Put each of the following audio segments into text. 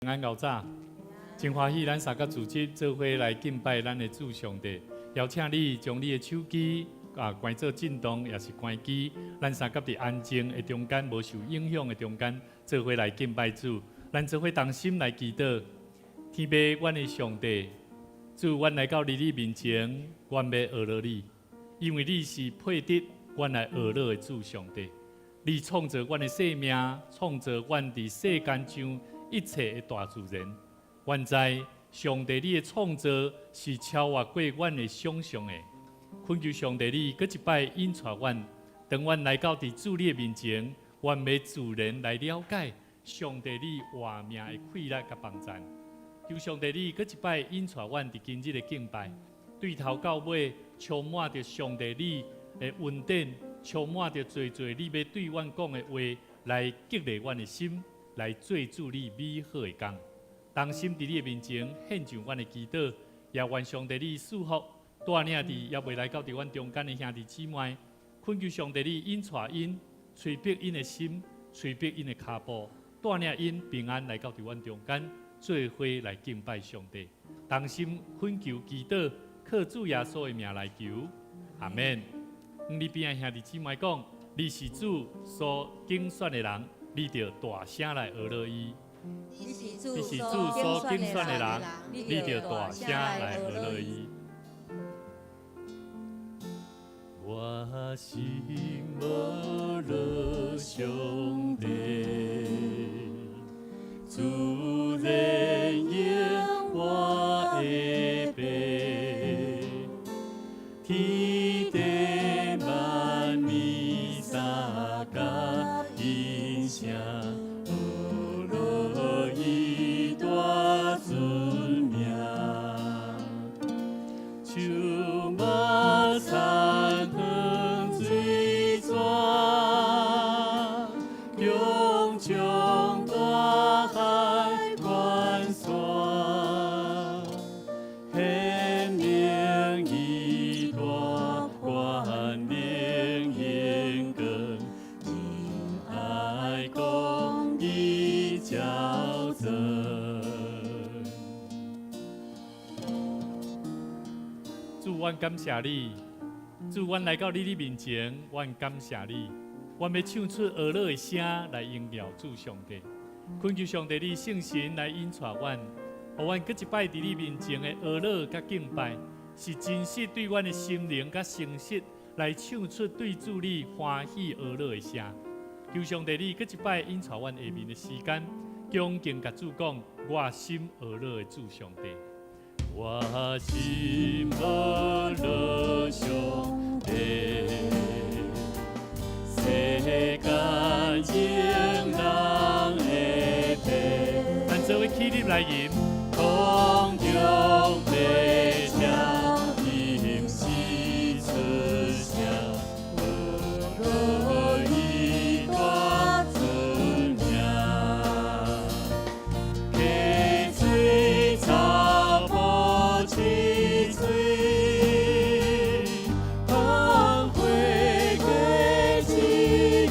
平安熬早，真欢喜，咱三个组织做伙来敬拜咱的主上帝。邀请你将你的手机关做震动，也是关机。咱三个伫安静的中间，无受影响的中间，做伙来敬拜主。咱做伙同心来祈祷。天父，阮的上帝，主，阮来到你面前，阮要学了你，因为你是配得阮来学了的主上帝。你创造阮的生命，创造阮伫世间上一切的大自然。阮知上帝你的创造是超越过阮的想象的。恳求上帝你搁一摆引带阮，当阮来到伫主你的面前，阮要自然来了解上帝你活命的快乐甲帮助。求上帝你搁一摆引带阮伫今日的敬拜，对头到尾充满着上帝你的恩典，充满着最你要对阮讲的话，来激励阮的心，来做主你美好的工。当心伫你的面前献上阮的祈祷，也愿上帝你赐福带领伫也未来到伫阮中间的兄弟姊妹，恳求上帝你引带因，催逼因的心，催逼因的脚步，带领因平安来到伫阮中间，做伙来敬拜上帝。当心恳求祈祷，靠主耶稣的名来求，阿免。你边仔兄弟姊妹讲，你是主所拣选的人，你着大声来学乐伊。你是主所拣选的人，你着大声来学乐伊。我心无了上帝，自然应我的背，天地万物三甲音声，学乐伊大尊名，树马山河水泉，涌将大海关山，显明伊大冠冕英光，因爱公义骄纵。主，阮感谢你。主，阮来到你的面前，阮感谢你。阮要唱出学乐的声来荣耀主上帝。恳求上帝你圣神来引带阮，互阮搁一摆伫你面前的学乐甲敬拜，是真实对阮的心灵甲诚实来唱出对主你欢喜学乐的声。求上帝你搁一摆引带阮下面的时间，恭敬甲主讲，我心学乐的主上帝。我心无了上帝，世间应人的背。咱做伙起立来吟，空中飞翔，音是出声，学乐伊大尊名，溪水草坡溪水，芳花过枝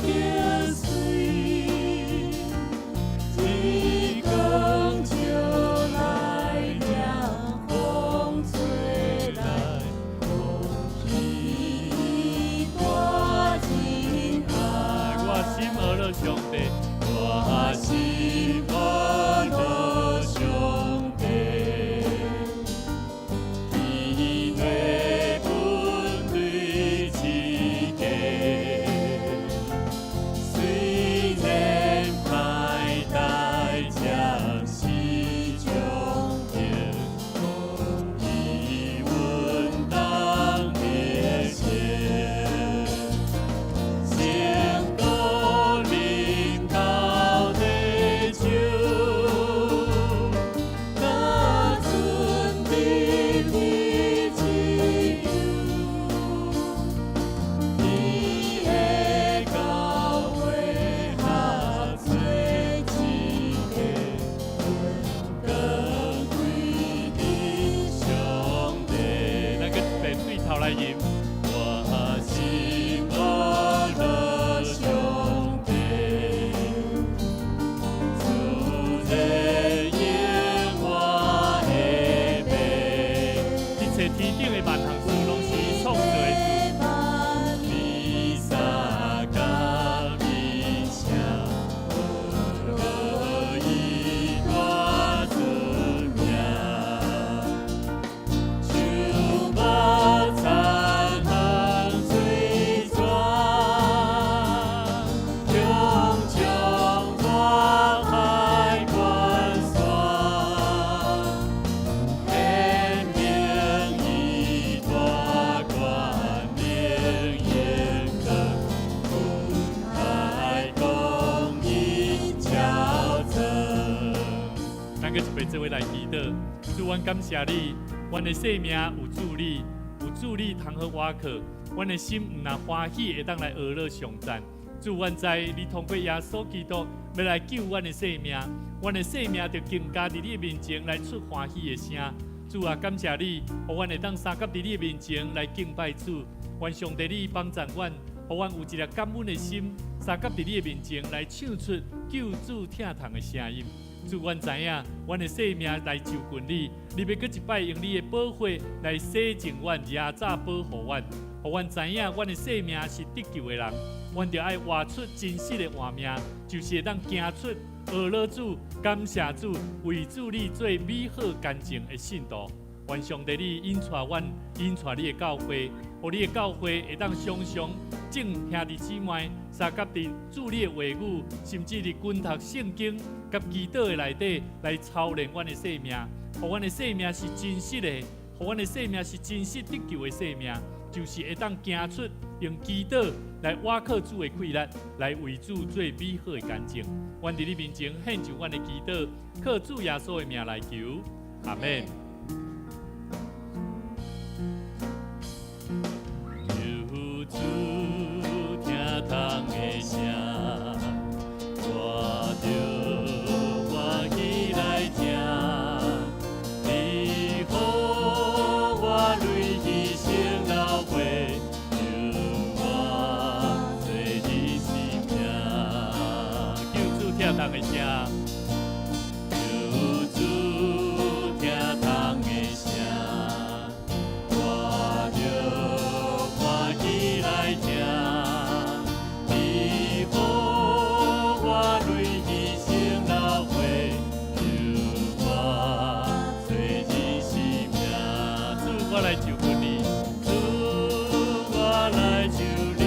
叶水，天公就来搁一杯做伙来祈祷。主，阮感谢你，阮的生命有助你，有助你通好瓦克，阮的心毋但欢喜，会当来学乐上赞。主，阮知你通过耶稣基督要来救阮的生命，阮的生命就更加伫你面前来出欢喜的声。主啊，感谢你，互阮会当三甲伫你面前来敬拜主。愿上帝你帮助阮，互阮有一个感恩的心，三甲伫你面前来唱出救主疼痛的声音。主，阮知影，阮的生命来就近你，你要搁一摆用你的宝血来洗净阮，也早保护阮，互阮知影，阮的生命是得救的人。阮就爱活出真实的活命，就是会当行出学乐主、感谢主、为主你做美好干净的信徒。愿上帝你引带阮，引带你的教会，互你的教会会当常常正兄弟姊妹，三甲伫主你的话语，甚至伫均读圣经、甲祈祷的内底来操练阮的生命，互阮的生命是真实的，互阮的生命是真实得救的生命。就是会当行出用祈祷来挖靠主的气力，来为主做美好的干净。阮伫你面前献上阮的祈祷，靠主耶稣的名来求，阿门。求主听痛的声，我着欢喜来听。听痛的声，求主听痛的声，我着欢喜来听。你予我泪牺牲流血，求我做你性命。主，我来就近你，主，我来就你。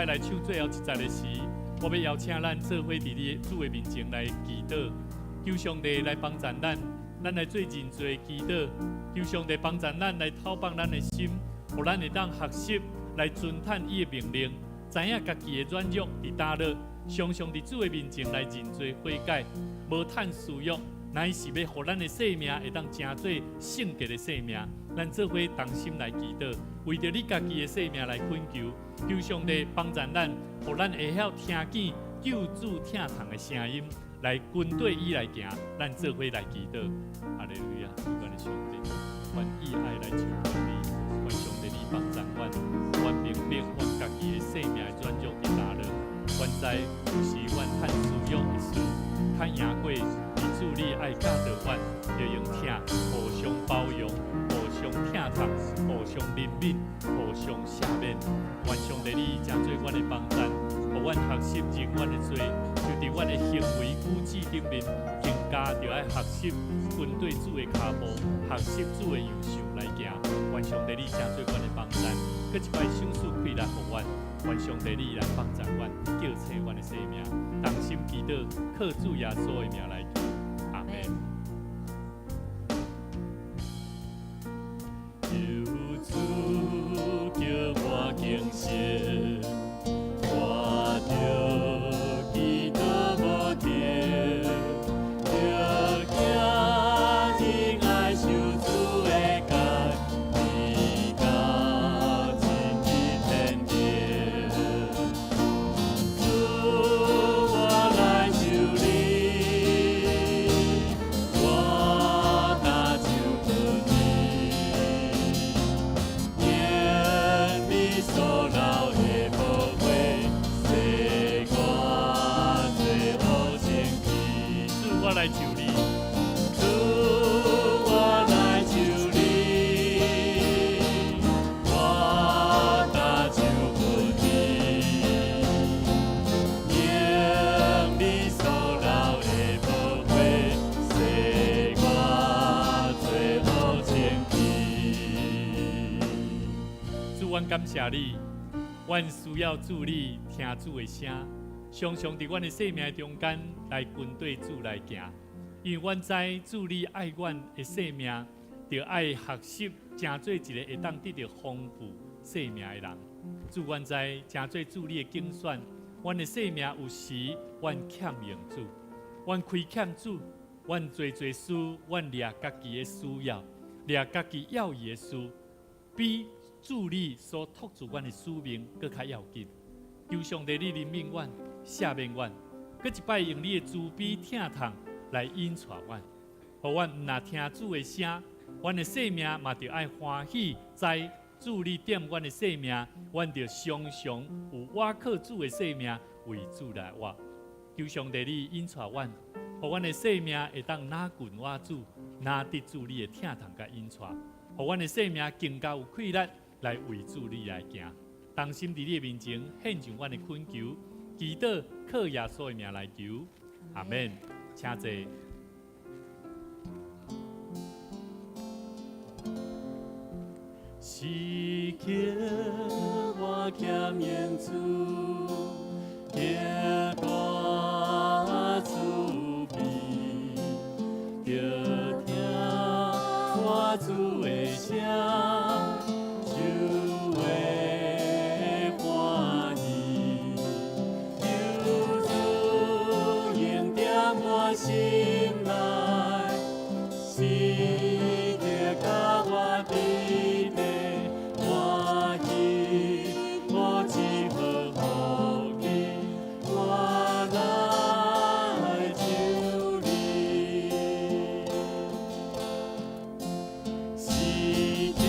来唱最后一节的时，我要邀请咱做伙伫你主的面前来祈祷，求上帝来帮助咱来做认罪祈祷，求上帝帮助咱来讨帮咱的心，互咱会当学习来遵探伊的命令，知影家己的软弱伫倒落，常常伫主的面前来认罪悔改，无趁私欲，乃是要互咱的生命会当成做圣洁的生命。咱做伙同心来祈祷，为着你家己的生命来恳求，求上帝帮助咱，互咱会晓听见救主疼痛的声音，来跟对伊来行。咱做伙来祈祷，哈利路亚！主我的上帝，愿意爱来求你，愿上帝你帮助阮，愿明白阮家己的生命的软弱伫哪落，愿知有时阮趁私欲的事，趁赢过，以主你爱教导阮，就用疼互相包容。互相疼痛，互相怜悯，互相赦免。愿上帝你真做阮的帮助，互阮学习认阮的罪，就伫阮的行为举止顶面，更加着爱学习跟对主的脚步，学习主的样式来行。愿上帝你成做阮的帮助，搁一摆赏赐气力互阮。愿上帝你来帮助阮，叫醒阮的生命。同心祈祷，靠主耶稣的名来求，阿门。救主叫我警醒，我着祈祷无停，着行仁爱受主的教，直到真日天明。主，我来受你，我搭救本你，愿你所留的宝贝，使我最后前去。主，我来救你。主，我来救你，我搭救本你，愿你所留的宝贝，使我最后前去。主，阮感谢你，阮需要主你听主的声，常常伫阮的生命中间来跟对主来行。因为阮知主你爱阮的生命，就爱学习，成做一个会当得到丰富生命的人。主，阮知成做主你的竞选，阮的生命有时阮欠用主，阮亏欠主，阮做事，阮掠家己的需要，掠家己要伊的事，比主你所托住阮的使命更较要紧。求上帝你怜悯阮，赦免阮，搁一摆用你的慈悲疼痛来引带阮，互阮毋若听主的声，阮的生命嘛着爱欢喜，在主你点阮的生命，阮着常常有倚靠主的生命为主来活。求上帝你引带阮，互阮的生命会当拿近我主，拿得主你的疼痛甲引带，互阮的生命更加有气力来为主你来行。同心伫你的面前献上阮的恳求，祈祷靠耶稣的名来求，阿门。请坐。时刻我欠缘主，叫我慈悲，着听我主的声，就会欢喜。求主引点我心内，时刻甲我伫地欢喜，无只好福气，我来求你。时刻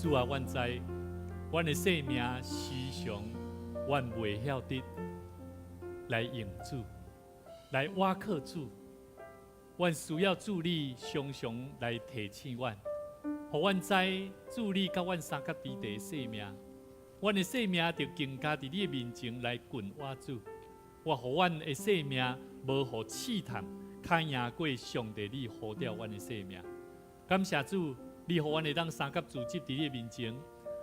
主啊，阮知，阮的生命时常，阮袂晓得来用主，来倚靠主。阮需要主你常常来提醒阮，互阮知主你甲阮三角地地生命，阮的生命就更加伫你的面前来滚倚主。我互阮的生命无互试探，较赢过上帝你呼召阮的生命。感谢主，你互阮会当三角自执伫你的面前，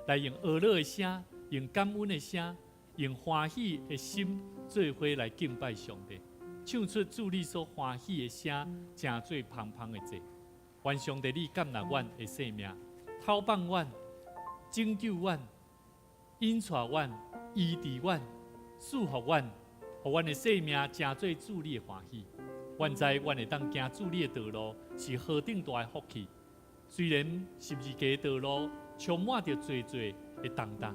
来用乐的声，用感恩的声，用欢喜的心，做伙来敬拜上帝，唱出主你所欢喜的声，真做芳芳的祭。愿上帝你感纳阮的生命，透放阮，拯救阮，引带阮，医治阮，祝福阮，互阮的生命真做主你的欢喜。阮知阮会当行主你的道路，是何等大的福气。虽然十字架的道路充满着多的重担，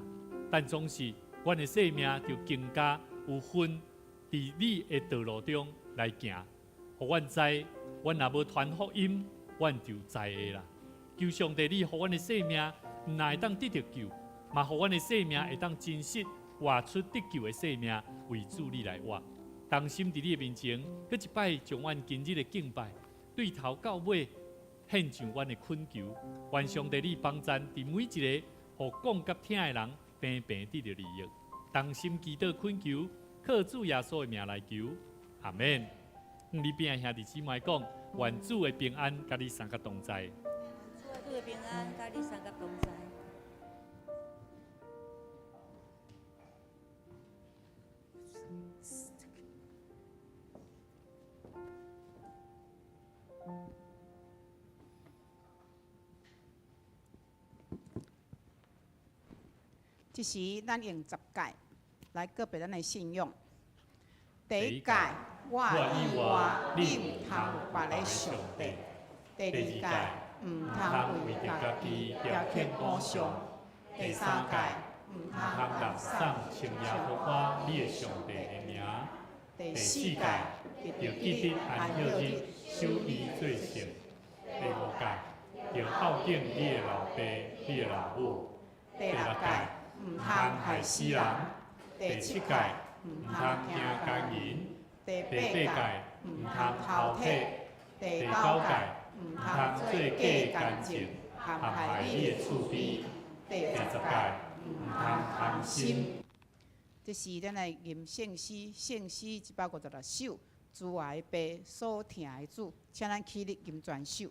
但总是阮的生命就更加有份伫你的道路中来行。互阮知，阮若无传福音，阮就知的啦。求上帝你，互阮的生命唔但会当得着救，嘛互阮的生命会当真实活出得救的生命，为主你来活。当心伫你的面前，搁一摆将阮今日的敬拜，对头到尾献上阮的恳求。愿上帝你帮赞伫每一个互讲甲听的人，平平得着利益。当心祈祷恳求，靠主耶稣的名来求，阿门。你边兄弟姊妹讲，愿主的平安甲你三角同在。主的平安甲你三角同在。这时，咱用10届来告别咱的信用。第一届，我以外，你唔通有别个上帝；第二届，唔通为家己条件补偿；第三届，唔通垃圾称耶和华你的上帝的名；第四届，就记得安息日守伊做圣；第五届，就孝敬你的老爸、你的老母；第六届，唔通害死人；第七届，唔通听奸言；第八届，唔通偷窃；第九届，唔通做假干净，陷害你的厝边；第10届，唔通贪心。这是咱来吟圣诗，156首，主爱爸所听的主，请咱起立吟全首。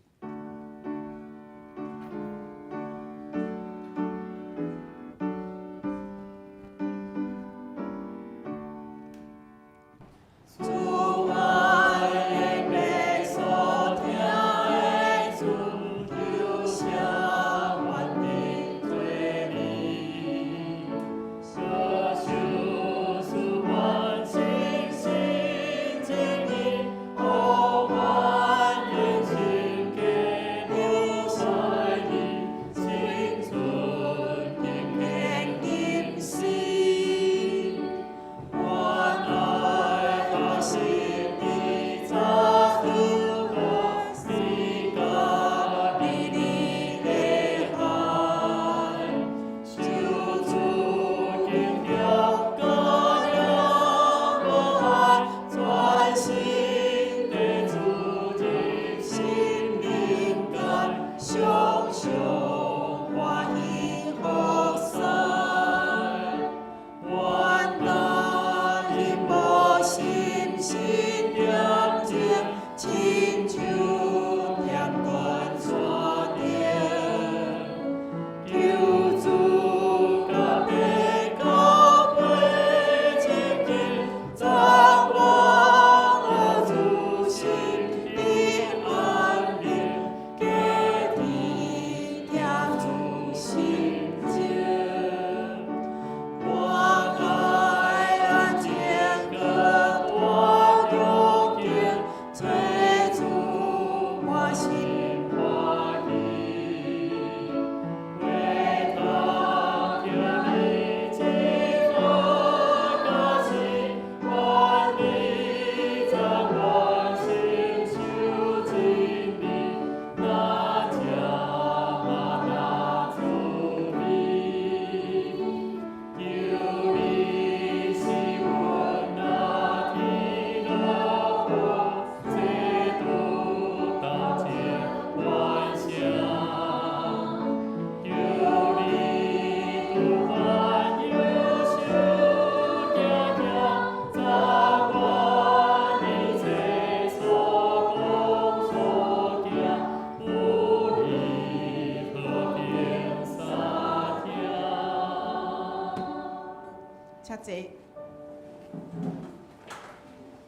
济。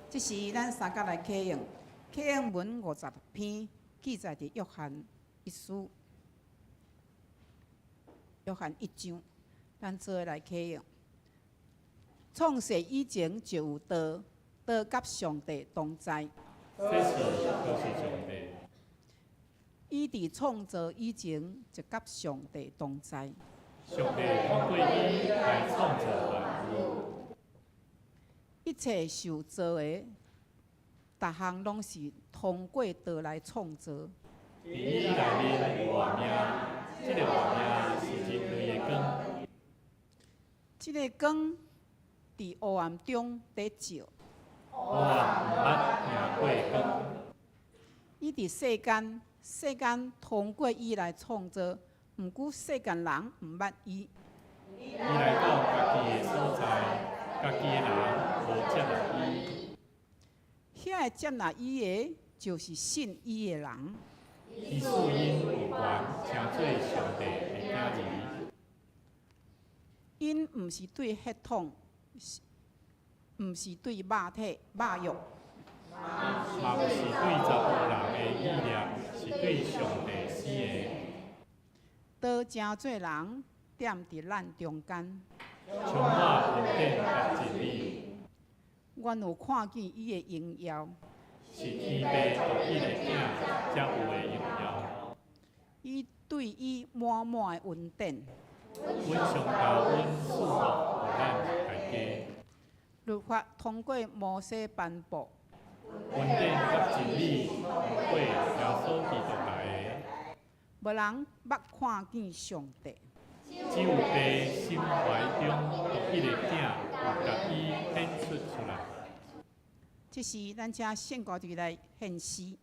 这是咱三甲来启用，启用文50篇，记载伫约翰一书、约翰一章，咱做来启用。创世以前就有道，道甲上帝同在。这是就是上帝。伊伫创造以前就甲上帝同在。上帝通过伊来创造万物，一切受造的，逐项拢是通过道来创造。伫伊内面有活命，这个活命是人类的光。这个光伫黑暗中在照。黑暗毋捌赢过光。伊伫世间，世间通过伊来创造，毋过世间人毋捌伊。伊来到家己的所在，家己的人无接纳伊。遐个接纳伊的，就是信伊的人。伊属因有权，称做上帝的囝儿。因毋是对血统，毋是对肉体、肉肉，嘛毋是对查甫人的意念，是对上帝死的。道成做人，踮伫咱中间。充满恩典甲真理，阮有看见伊的荣耀，是天父独一的囝才有的荣耀。伊对伊满满的恩典。阮上交阮赐福予咱大家。律法通过摩西颁布，恩典甲真理通过耶稣基督来的。无人捌看见上帝。只有爸心怀中独一的囝有甲伊显出出来。这是咱遮献歌队来献诗。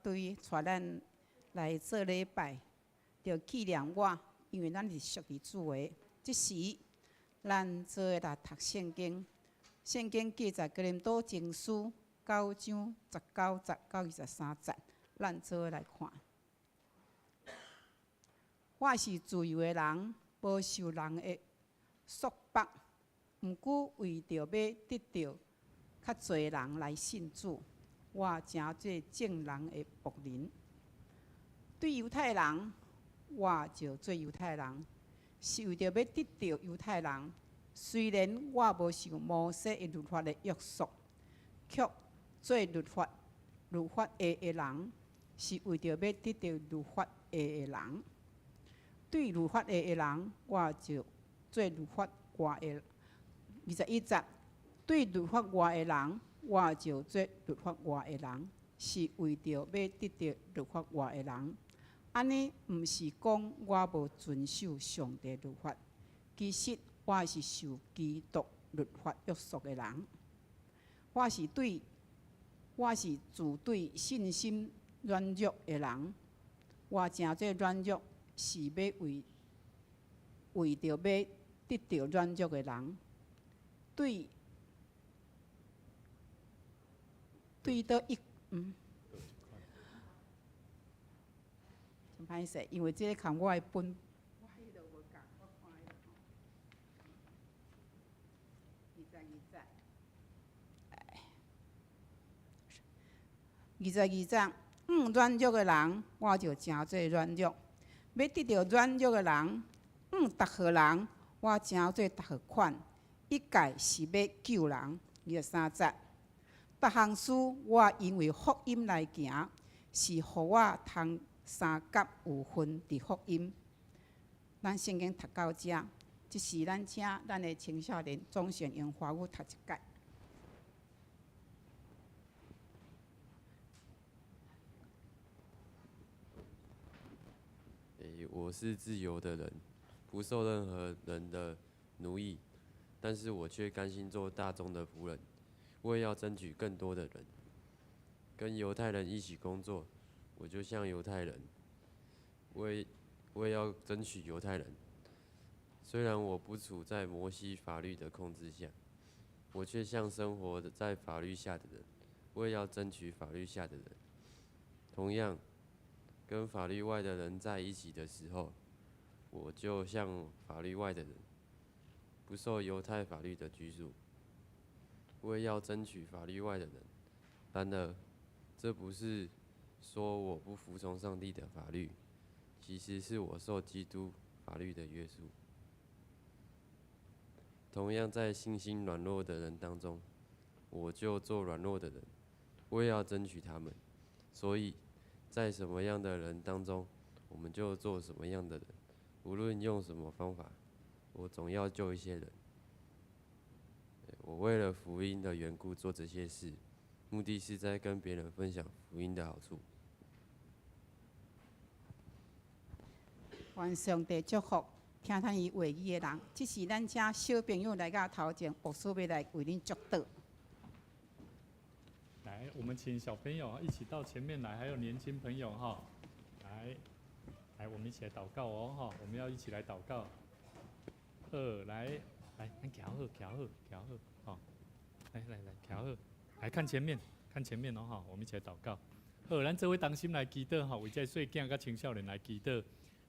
队带咱来做礼拜，着纪念我，因为咱是属于主的。即时，咱做来读圣经，圣经记载哥林多前书9章19节到23节，咱做来看。我是自由的人，无受人的束缚，毋过为着要得到较侪人来信主，我诚做正人的仆人。对犹太人，我就做犹太人，是为着要得到犹太人。虽然我无受摩西的律法的约束，却做律法的人，是为着要得到律法的人。对律法的人，我就做律法外的。21节，对律法外的人，我就做律法外的人，是为着要得到律法外的人。安尼毋是讲我无遵守上帝律法，其实我是受基督律法约束的人。我是自对信心软弱的人，我诚做软弱。是要为着要得到软弱的人，对倒一真歹势，因为这个看我的本，我迄落无共，我看迄落22章，软弱的人，我就诚做软弱。要得到软弱的人，逐号人，我诚做逐号款。一概是要救人。23节，逐项事我因为福音来行，是互我通三甲有份伫福音。咱圣经读到遮，即是咱请咱的青少年总选用华语读一届。我是自由的人，不受任何人的奴役，但是我却甘心做大众的仆人，为要争取更多的人。跟犹太人一起工作，我就像犹太人，为要争取犹太人。虽然我不处在摩西法律的控制下，我却像生活在法律下的人，为要争取法律下的人。同样，跟法律外的人在一起的时候，我就像法律外的人，不受犹太法律的拘束，为要争取法律外的人。然而，这不是说我不服从上帝的法律，其实是我受基督法律的约束。同样，在信心软弱的人当中，我就做软弱的人，我也要争取他们。所以，在什么样的人当中，我们就做什么样的人。无论用什么方法，我总要救一些人。我为了福音的缘故做这些事，目的是在跟别人分享福音的好处。愿上帝祝福听咱伊话语的人。这是咱遮小朋友来到头前，牧师要来为恁祝祷。来，我们请小朋友一起到前面来，还有年轻朋友哈，来，我们一起来祷告哦哈，我们要一起来祷告。来，咱徛好，好，来，徛好，来看前面哦哈，我们一起来祷告。好，咱做伙同心来祈祷哈，为这细囝甲青少年来祈祷。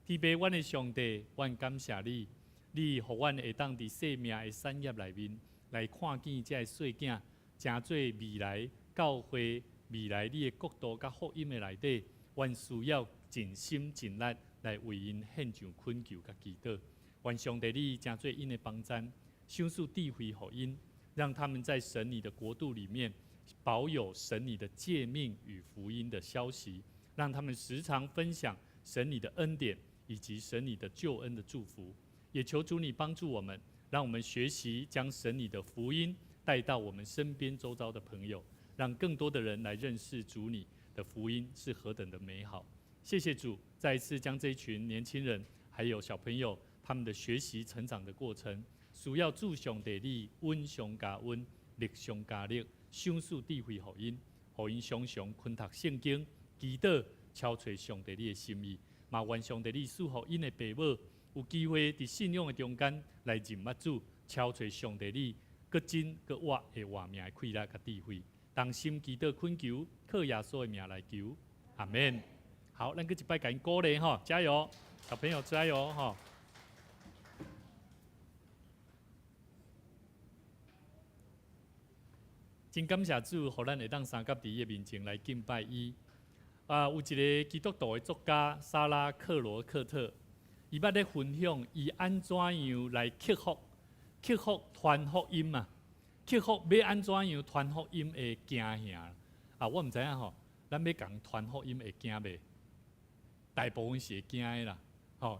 天父，阮的上帝，阮感谢你，你予阮会当伫生命的产业内面来看见这细囝，成做未来教会、未来你的国度甲福音的内底，阮需要尽心尽力来为因献上恳求甲祈祷。愿上帝你成做因的帮赞，赏赐智慧予因，让他们在神你的国度里面保有神你的诫命与福音的消息，让他们时常分享神你的恩典以及神你的救恩的祝福。也求主你帮助我们，让我们学习将神你的福音带到我们身边周遭的朋友，让更多的人来认识主你的福音是何等的美好。谢谢主，再一次将这一群年轻人还有小朋友他们的学习成长的过程，需要主上帝你温上加温，力上加力，赏赐智慧予因，予因常常昆读圣经，祈祷，敲找上帝你的心意，嘛愿上帝你赐福因的父母有机会伫信仰的中间来认捌主，敲找上帝你搁真搁活的活命的气力甲智慧，同心祈祷恳求，靠耶稣的名来求，阿免。好，咱搁一摆甲因鼓励吼，加油，小朋友加油吼！真感谢主，互咱会当三甲伫伊面前来敬拜伊。有一个基督徒的作家莎拉·克罗克特，伊捌咧分享伊安怎样来克服传福音嘛，克服要安怎样传福音的惊吓。我毋知影吼，咱要讲传福音会惊袂？大部分是会惊的啦，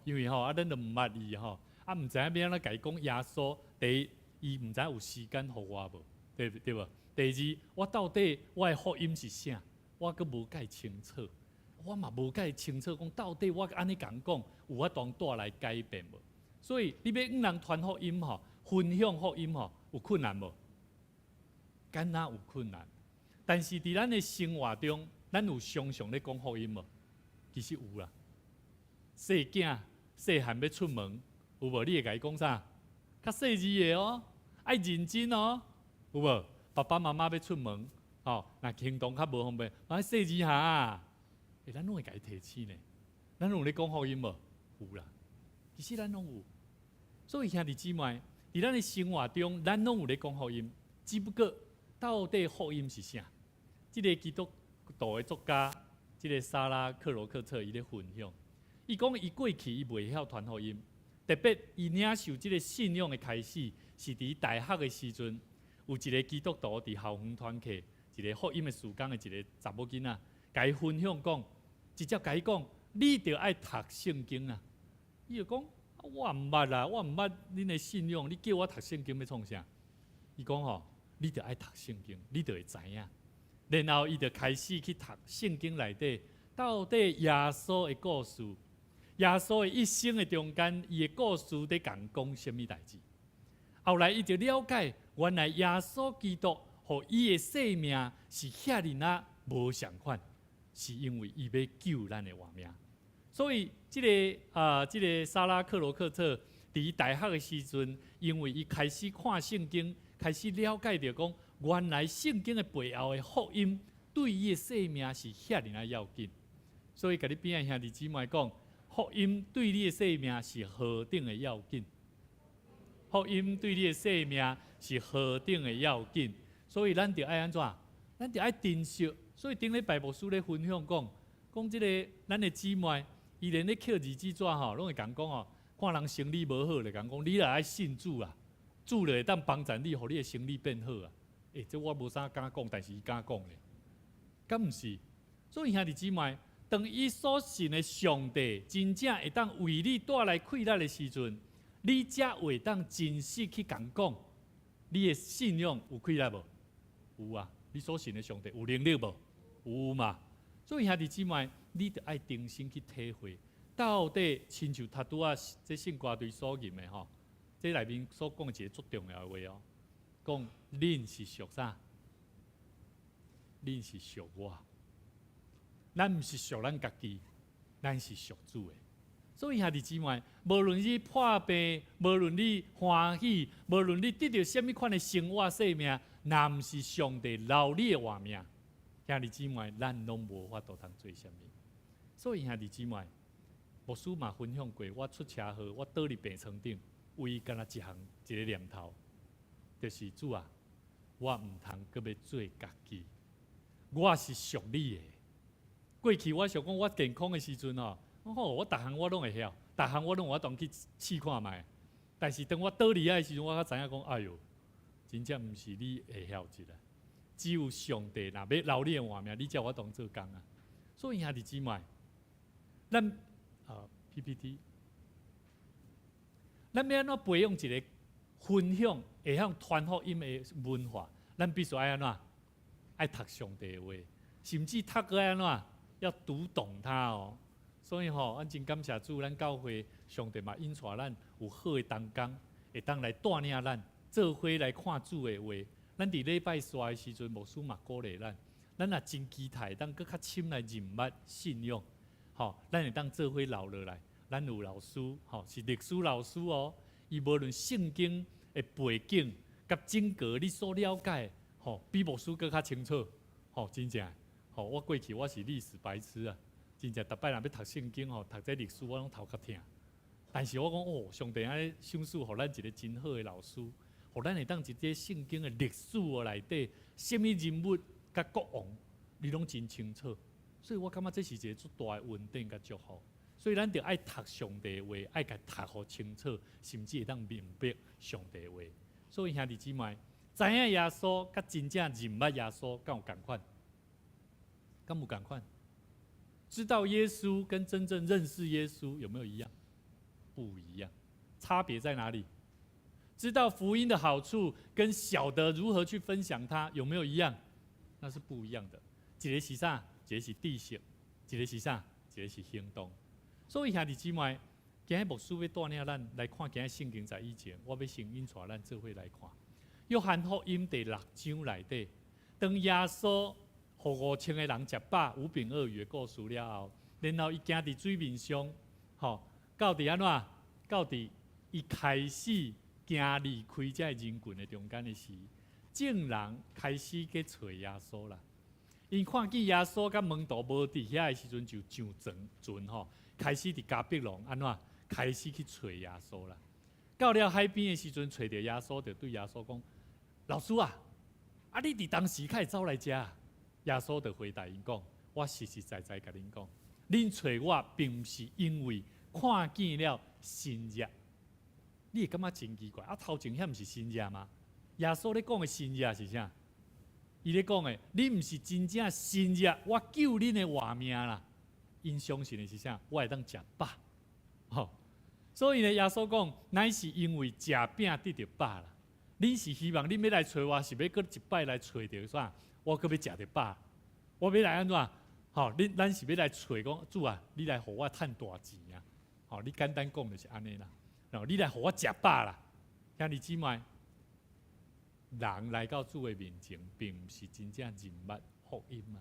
因为咱都毋捌伊毋知影要安怎甲伊讲耶稣。第一，伊毋知有时间互我无，对无？第二，我到底我的福音是啥？我阁无介清楚，我嘛无介清楚讲到底我安尼讲，有法当带来改变无？所以你要向人传福音分享福音有困难无？敢若有困难，但是伫咱的生活中，咱有常常咧讲福音无？其实有啦。细囝细汉要出门，有无？你会甲伊讲啥？较细字的爱认真有无？爸爸妈妈要出门，若行动较无方便，细字下，咱拢会甲伊提醒呢。咱有咧讲福音无？有啦，其实咱拢有。所以兄弟姊妹，伫咱的生活中，咱拢有咧讲福音，只不过到底福音是啥？这个基督徒的作家，这个莎拉·克罗克特伊咧分享，伊讲伊过去伊袂晓传福音，特别伊领受这个信仰的开始，是伫大学的时阵。有一个基督徒伫校园团契，一个福音的事工的一个查某囡仔，甲伊分享讲，直接甲伊讲，你着爱读圣经啊！伊就讲，我毋捌啦，我毋捌恁的信仰，你叫我读圣经要创啥？伊讲你着爱读圣经，你着会知影。然后伊就开始去读圣经内底，到底耶稣的故事，耶稣的一生的中间，伊的故事伫讲什么代志？后来伊就了解。原来耶稣基督和伊的生命是遐尼无相款，是因为伊要救咱的活命。所以，这个莎拉克罗克特伫大学的时阵，因为伊开始看圣经，开始了解到讲，原来圣经的背后的福音对伊的生命是遐尼要紧。所以，甲你边仔兄弟姊妹讲，福音对你的生命是何等的要紧。福音对你的生命是何等的要紧，所以咱着爱安怎？咱着爱珍惜。所以顶礼拜牧师咧分享讲即个咱的姊妹，伊连咧刻日子纸拢会讲看人生理无好，就讲你若爱信主啊，主就会当帮助你，互你的生理变好啊。这我无啥敢讲，但是伊敢讲咧，敢毋是？所以兄弟姊妹，当伊所信的上帝真正会当为你带来快乐的时阵。你才会当真实去讲，你的信仰有亏力无？有啊！你所信的上帝有能力无？有嘛！所以兄弟姊妹，你得爱定心去体会，到底亲像他拄这圣歌队所吟的这内面所讲一个最重要的话讲恁是属啥？恁是属我，咱毋是属咱家己，咱是属主的。所以兄弟姊妹，无论你破病，无论你欢喜，无论你得到什么款的生活生命，若毋是上帝留你的活命，兄弟姊妹，咱拢无法度通做什么。所以兄弟姊妹，牧师嘛分享过，我出车祸，我倒伫病床顶，唯一干那一个念头，就是主啊，我毋通阁要做家己，我是属你的。过去我想讲，我健康的时阵我逐项我拢会晓，逐项我拢有法当去试看卖。但是当我倒离的时阵，我才知影讲，哎哟，真正毋是你会晓一个，只有上帝若要留你的活命，你才有法当做工啊。所以兄弟姊妹，咱PPT， 咱要安怎培养一个分享会晓传福音的文化？咱必须爱安怎？爱读上帝的话，甚至读个安怎？要读懂它所以咱真感谢主，咱教会上帝嘛引带咱有好的同工，会当来带领咱做伙来看主的话。咱伫礼拜四的时阵，牧师嘛鼓励咱，咱也真期待，当搁较深来认捌信仰，咱会当做伙留落来。咱有老师，是历史老师哦，伊无论圣经的背景甲整个你所了解，比牧师搁较清楚，真正，我过去我是历史白痴啊，真正逐摆若要读圣经读这历史我拢头壳痛。但是我讲上帝安尼赏赐互咱一个真好的老师，互咱会当一个圣经的历史内底，什么人物甲国王，你拢真清楚。所以我感觉这是一个足大的稳定甲祝福。所以咱着爱读上帝的话，爱甲读好清楚，甚至会当明白上帝的话。所以兄弟姊妹，知影耶稣甲真正认捌耶稣，敢有共款？敢有共款？知道耶稣跟真正认识耶稣有没有一样？不一样，差别在哪里？知道福音的好处跟晓得如何去分享它有没有一样？那是不一样的。一个是啥？一个是知识，一个是啥？一个是行动。所以兄弟姊妹，今日牧师要带领咱来看今日圣经在以前，我要先引带咱做伙来看。约翰福音第6章内底，当耶稣互5000个人食饱5饼2鱼的故事了后，然后伊行伫水面上，到底安怎？到底伊开始行离开这人群的中间的时，众人开始去找耶稣啦。因看见耶稣甲门徒无伫遐的时阵，就上船开始伫加百农安怎？开始去找耶稣啦。到了海边的时阵，找到耶稣，就对耶稣讲：“老师啊，你伫当时开始走来遮？”耶稣就回答因讲：“我实实在在甲恁讲，恁找我并不是因为看见了新约。你会感觉真奇怪，头前遐毋是新约吗？耶稣咧讲的新约是啥？伊咧讲的，你毋是真正新约，我救恁的活命啦。因相信的是啥？我会当食饱，所以呢，耶稣讲，乃是因为食饼得着饱啦。恁是希望恁要来找我，是要搁一摆来找着啥？我搁要食着饱，我要来安怎？咱是要来找讲主啊，你来互我趁大钱啊！你简单讲就是安尼啦。然后你来互我食饱啦，兄弟姊妹，人来到主的面前，并不是真正认捌福音啊。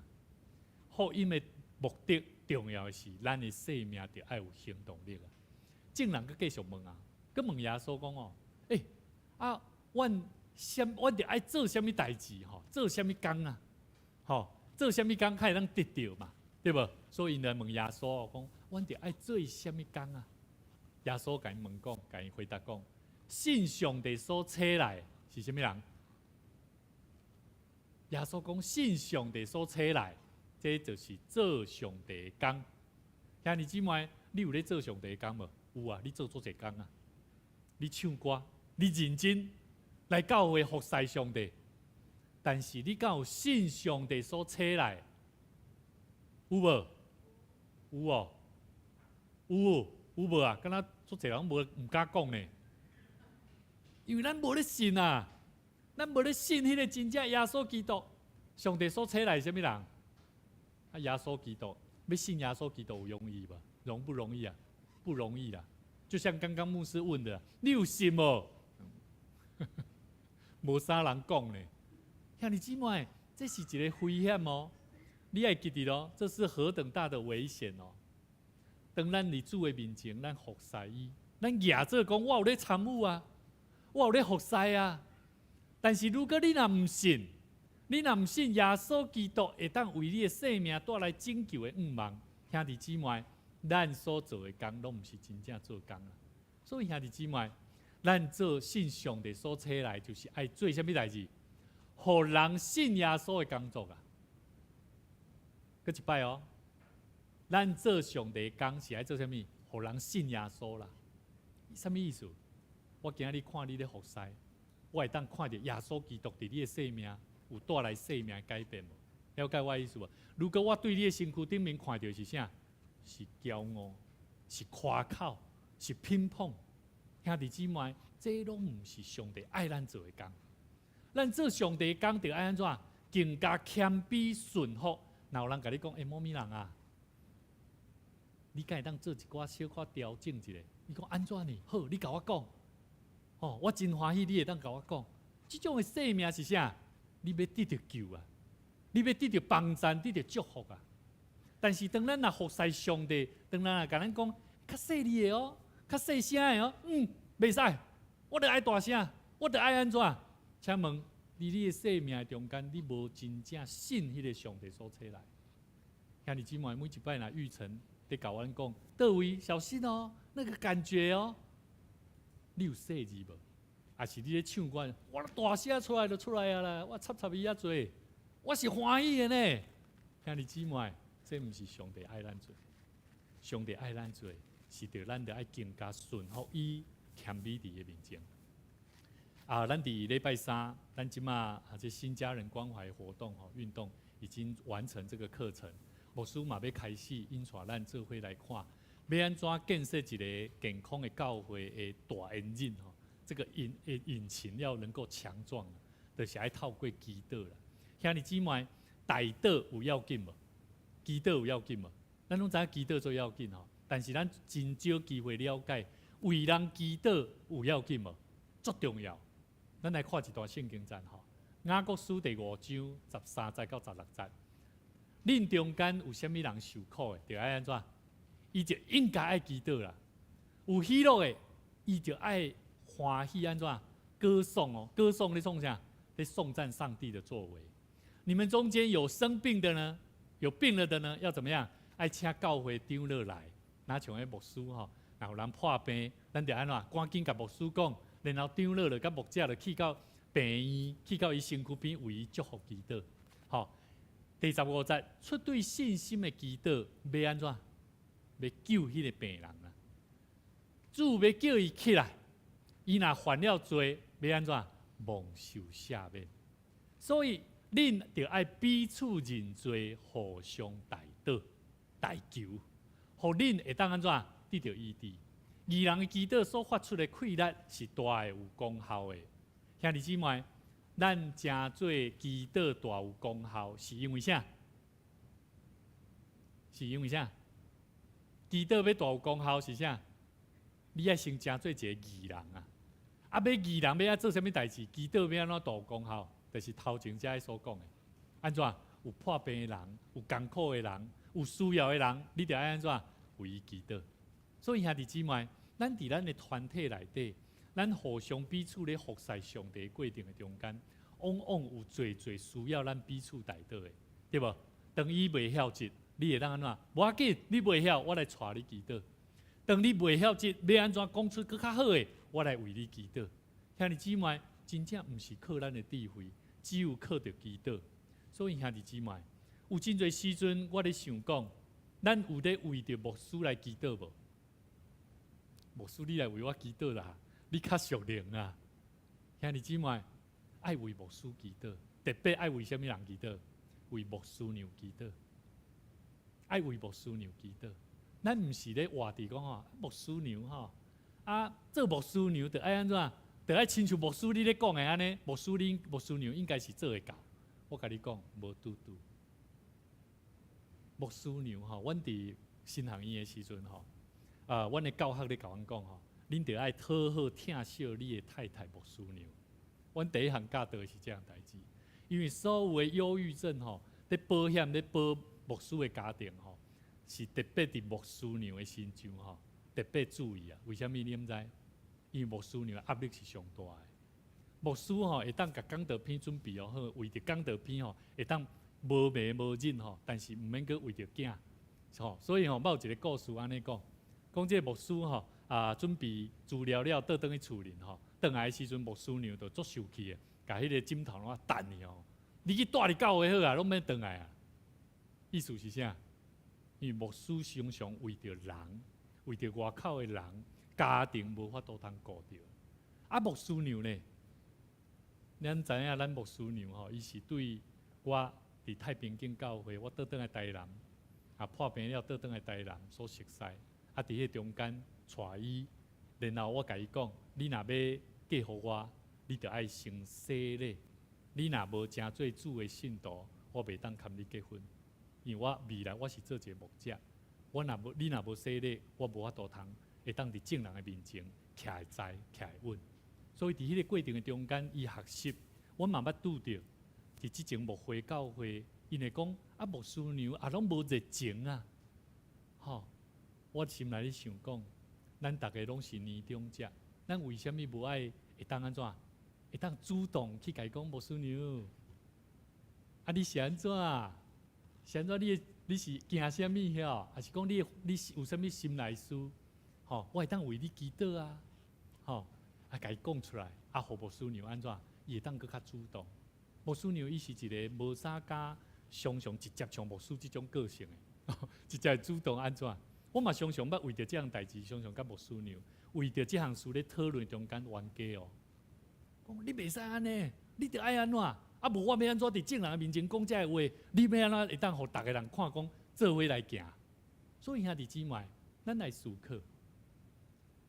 福音的目的重要的是，咱的生命着爱有行动力啊。众人佮继续问啊，佮问耶稣讲阮着爱做啥物代志做啥物工啊？做啥物工才会当得着嘛？对无？所以因来问耶稣讲，阮着爱做啥物工啊？耶稣甲因问讲，甲因回答讲：信上帝所差来是啥物人？耶稣讲：信上帝所差来，这就是做上帝的工。兄弟姊妹，你有咧做上帝的工无？有啊，你做足侪工啊！你唱歌，你认真来教会服侍上帝，但是你敢有信上帝所差来？有无？有哦，有无啊？敢若足侪人唔敢讲呢，因为咱无咧信啊，咱无咧信迄个真正耶稣基督，上帝所差来什么人？耶稣基督，要信耶稣基督有容易吧？容不容易啊？不容易啦。就像刚刚牧师问的，你有信无？无啥人讲呢。兄弟姊妹，这是一个危险哦。你要记得咯，这是何等大的危险哦！当咱伫主的面前，咱服侍伊，咱亚做讲，我有咧参与啊，我有咧服侍啊。但是如果你若唔信，你若唔信耶稣基督会当为你的生命带来拯救的愿望，兄弟姊妹，咱所做的工拢唔是真正做工啊。所以兄弟姊妹，咱做信上帝所差来，就是爱做啥物代志，互人信耶稣的工作啊。搁一摆哦，咱做上帝的工是爱做啥物？互人信耶稣啦。啥物意思？我今日看你咧服侍，我会当看到耶稣基督伫你的生命有带来生命改变无？了解我的意思无？如果我对你的身躯顶面看到是啥？是骄傲，是夸口，是偏捧。兄弟姊妹，这拢毋是上帝爱咱做的工。咱做上帝的工，着爱安怎？更加谦卑顺服。若有人甲你讲，某物人啊，你敢会当做一寡小可调整一下？你讲安怎呢？好，你甲我讲。我真欢喜，你会当甲我讲。这种的生命是啥？你要得着救啊！你要得到帮赞，得到祝福啊。但是当咱若服侍上帝，当咱若甲咱讲较细腻的哦，较细声的哦，袂使，我着爱大声，我着爱安怎？请问，伫你的生命中间，你无真正信迄个上帝所赐来？兄弟姊妹，每一摆若玉成伫甲阮讲，倒位小心哦，那个感觉哦，你有细字无？还是你咧唱歌，我大声出来就出来啊啦！我插伊遐多，我是欢喜的呢。兄弟姊妹，这毋是上帝爱咱做，上帝爱咱做，是着咱着爱更加顺服伊，谦卑伫伊面前。咱伫礼拜三，咱即马这新家人关怀活动运动已经完成这个课程，牧师嘛要开始引带咱做伙来看，要安怎建设一个健康的教会的大引擎这个引擎要能够强壮，就是爱透过祈祷啦。兄弟姊妹，大祷有要紧无？祈祷有要紧无？咱拢知影祈祷最要紧但是咱真少机会了解为人祈祷有要紧无？足重要。咱来看一段圣经赞雅各书第5章13节到16节。恁中间有啥物人受苦的，就爱安怎？伊就应该爱祈祷啦。有喜乐的，伊就爱欢喜安怎？歌颂哦，歌颂咧颂啥？咧颂赞上帝的作为。你们中间有生病的呢，有病了的呢，要怎么样？爱请教会长老来，哪像迄牧师若有人破病，咱就安怎？赶紧甲牧师讲，然后长老了甲牧者就去到病院，去到伊身躯边为伊祝福祈祷。第15节，出对信心的祈祷，要安怎？要救迄个病人啊！主要叫伊起来。伊若犯了罪，要安怎？蒙受赦免。所以，恁着爱彼此认罪，互相代祷、代求，互恁会当安怎？得到医治。义人的祈祷所发出的气力是大的有功效的。兄弟姊妹，咱真做祈祷大有功效，是因为啥？是因为啥？祈祷要大有功效是啥？你爱先真做一个义人啊！要义人要做啥物代志？祈祷要安怎大有功效？就是头前遮所讲的，安怎？有破病的人，有艰苦的人，有需要的人，你着爱安怎？为伊祈祷。所以兄弟姊妹，咱伫咱的团体内底，咱互相彼此咧服侍上帝过程的中间，往往有侪需要咱彼此代祷的，对无？当伊袂晓节，你会当安怎？无要紧，你袂晓，我来带你祈祷。当你袂晓节，要安怎讲出更较好的？我来为你祈祷。兄弟姊妹，真正毋是靠咱的智慧，只有靠着祈祷。所以兄弟姊妹，有真侪时阵，我咧想讲，咱有咧为着牧师来祈祷无？牧师，你来为我祈祷啦！你较属灵啊！兄弟姊妹，爱为牧师祈祷，特别爱为什么人祈祷？为牧师娘祈祷，爱为牧师娘祈祷。咱毋是咧话题讲牧师娘做牧师娘着爱安怎？着爱亲像牧师你咧讲的安尼，牧师娘应该是做会到。我甲你讲，无拄拄。牧师娘阮伫新航院的时阵阮的教学咧甲阮讲恁着爱讨好疼惜你的太太牧师娘。阮第一项教导的是这样代志，因为所有的忧郁症咧保险咧保牧师的家庭是特别伫牧师娘的身上特别注意啊。为什么你毋知？因为牧师娘压力是上大的。牧师会当甲讲道片准备好，为着讲道片会当无眠无忍但是毋免阁为着囝所以我有一个故事安尼讲，讲这个牧师准备资料了，倒转去厝里倒来的时阵，牧师娘就足受气的，甲迄个枕头弹去你去带你教会好啊，拢免倒来啊。意思是啥？因为牧师常常为着人，为着外口的人，家庭无法度通顾着。牧师娘呢？咱知影，咱牧师娘伊是对我伫太平间教会，我倒转来台南，破病了倒转来台南所熟悉。伫迄中间带伊，然后我甲伊讲，你若要嫁互我，你着爱先洗礼。你若无真做主的信徒，我袂当牵你结婚。因为我未来我是做一个牧者，你若无洗礼，我无法度通会当伫正人的面前徛会在，徛会稳。所以伫迄个过程的中间，伊学习，我嘛捌拄着，伫即前牧会教会因会讲啊，牧师娘啊，拢无热情啊，吼！我心内咧想讲，咱大家拢是年长者，咱为什么无爱会当安怎？会当主动去甲伊讲牧师娘，啊，你是安怎？是安怎？你是惊什么晓？还是讲你是有什么心内事？吼，我会当为你祈祷啊，吼，啊，甲伊讲出来，啊，互牧师娘安怎？伊会当搁较主动。牧师娘伊是一个无啥甲常常直接像牧师即种个性的，直接主动安怎？我嘛常常捌为着这样代志，常常甲牧师娘为着这项事咧讨论中间冤家哦。讲你袂使安尼，你着爱安怎？啊无我要安怎伫众人的面前讲这个话？你要安怎会当互逐个人看讲做伙来行？所以兄弟姊妹，咱来思考，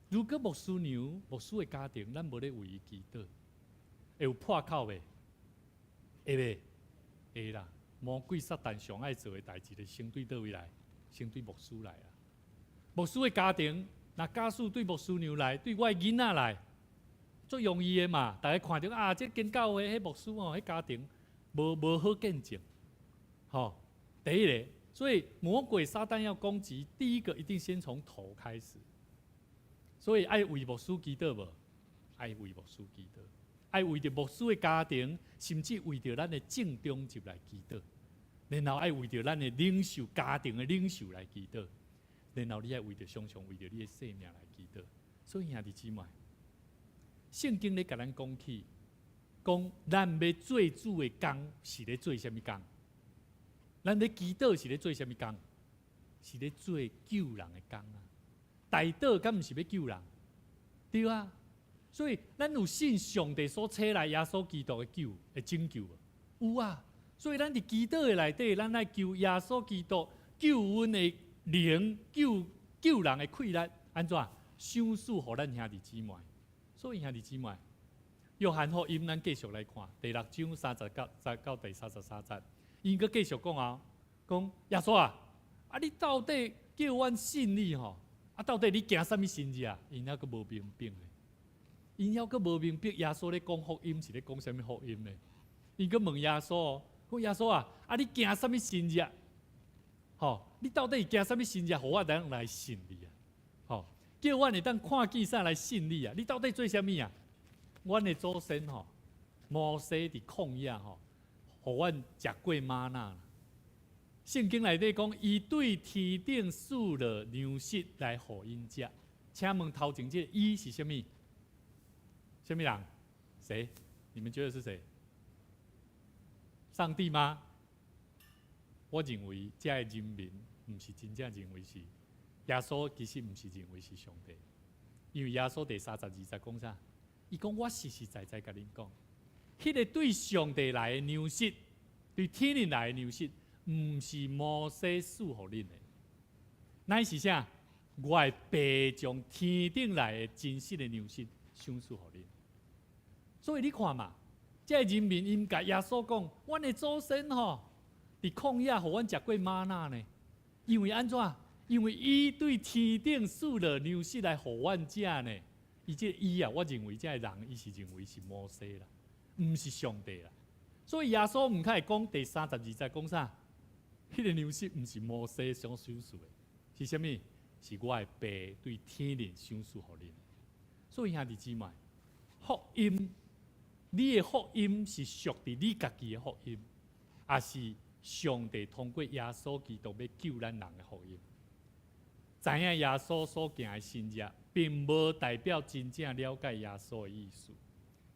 如果牧师娘、牧师的家庭，咱无咧为伊祈祷，会有破口袂？会袂？会啦。魔鬼撒旦上爱做的代志，就先对倒位来，先对牧师来啊。牧师的家庭，若假使对牧师娘来，对我的囡仔来，足容易的嘛。大家看到啊，这间教会迄牧师哦，迄家庭无好见证，吼。第一个，所以魔鬼撒旦要攻击，第一个一定先从头开始。所以爱为牧师祈祷无？爱为牧师祈祷。爱为着牧师的家庭，甚至为着咱的正中集来祈祷，然后爱为着咱的领袖家庭的领袖来祈祷，然后你爱为着常常为着你的性命来祈祷。所以兄弟姊妹，圣经咧甲咱讲起，讲咱要做主的工是咧做什么工？咱咧祈祷是咧做什么工？是咧做救人的工啊！大祷敢毋是要救人？对啊。所以，咱有信上帝所差来耶稣基督的拯救无？有啊。所以，咱伫基督的内底，咱来求耶稣基督救恩的灵，救人的溃烂，安怎？赏赐互咱兄弟姊妹。所以，兄弟姊妹，约翰福音咱继续来看第6章30到第33节，伊阁继续讲啊，讲耶稣啊，你到底叫阮信你吼？到底你行啥物神迹啊？因还阁无明白咧。因还阁无明白耶稣咧讲福音是咧讲啥物福音咧？因阁问耶稣，讲耶稣啊，你行啥物神迹？吼，你到底行啥物神迹，互我当来信你啊？吼，叫阮会当看见啥来信你啊？你到底做啥物啊？阮的祖先吼，摩西伫旷野吼，互阮食过玛纳。圣经内底讲，伊对天顶赐了粮食来互因食。请问头前这伊是啥物？什么人？谁？你们觉得是谁？上帝吗？我认为这个人民不是真正认为是耶稣，其实不是认为是上帝，因为耶稣第32节讲啥？伊讲我实实在在甲恁讲，迄个对上帝来的粮食，对天灵来的粮食，不是摩西赐予恁的，乃是啥？我会白将天顶来的真实的粮食赏赐予恁。所以你看嘛，这人民因甲耶稣讲，阮的祖先吼，伫旷野互阮食过玛纳呢。因为安怎？因为伊对天顶赐了粮食来互阮食呢。伊这伊啊，我认为这人伊是认为是摩西啦，毋是上帝啦。所以耶稣毋开讲第32节讲啥？迄个粮食毋是摩西所赏赐的，是啥物？是我的爸对天灵赏赐互恁。所以兄弟姊妹，福音。你的福音是属于你家己的福音，还是上帝通过耶稣基督要救咱人的福音？知影耶稣所行的神迹，并无代表真正了解耶稣的意思。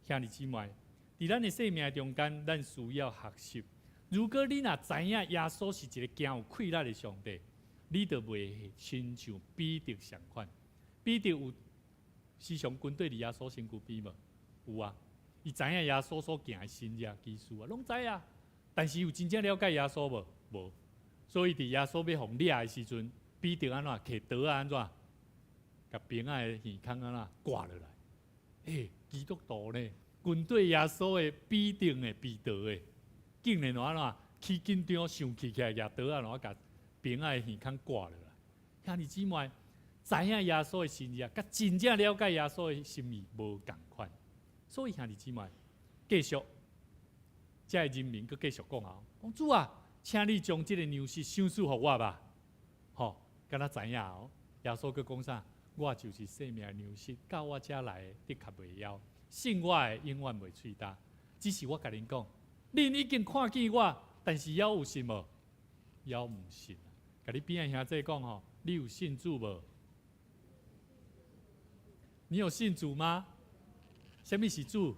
兄弟姊妹，在咱的生命中间，咱需要学习。如果你若知影耶稣是一个行有溃烂的上帝，你就袂亲像彼得相款。彼得有时常军队伫耶稣身躯边无？有啊。伊知影耶稣所行的神迹奇事啊，拢知啊。但是有真正了解耶稣无？无。所以伫耶稣要互掠的时阵，彼得安怎摕刀啊安怎，甲兵仔的耳孔安怎挂落来？基督徒呢？军队耶稣的必定的彼得的，竟然安怎去紧张生气起来，拿刀啊，然后甲兵仔的耳孔挂落来。兄弟姊妹，知影耶稣的神迹，甲真正了解耶稣的心意无共款。所以兄弟姊妹，继续，这人民佮继续讲啊，讲主啊，请你将这个牛尸赏赐给我吧。吼，敢若知影哦。耶稣佮讲啥？我就是生命的牛尸，到我遮来的确袂枵，信我的永远袂喙焦。只是我甲恁讲，恁已经看见我，但是还有信无？还毋信啊！甲你边仔兄弟讲吼，你有信主无？你有信主吗？什么是主？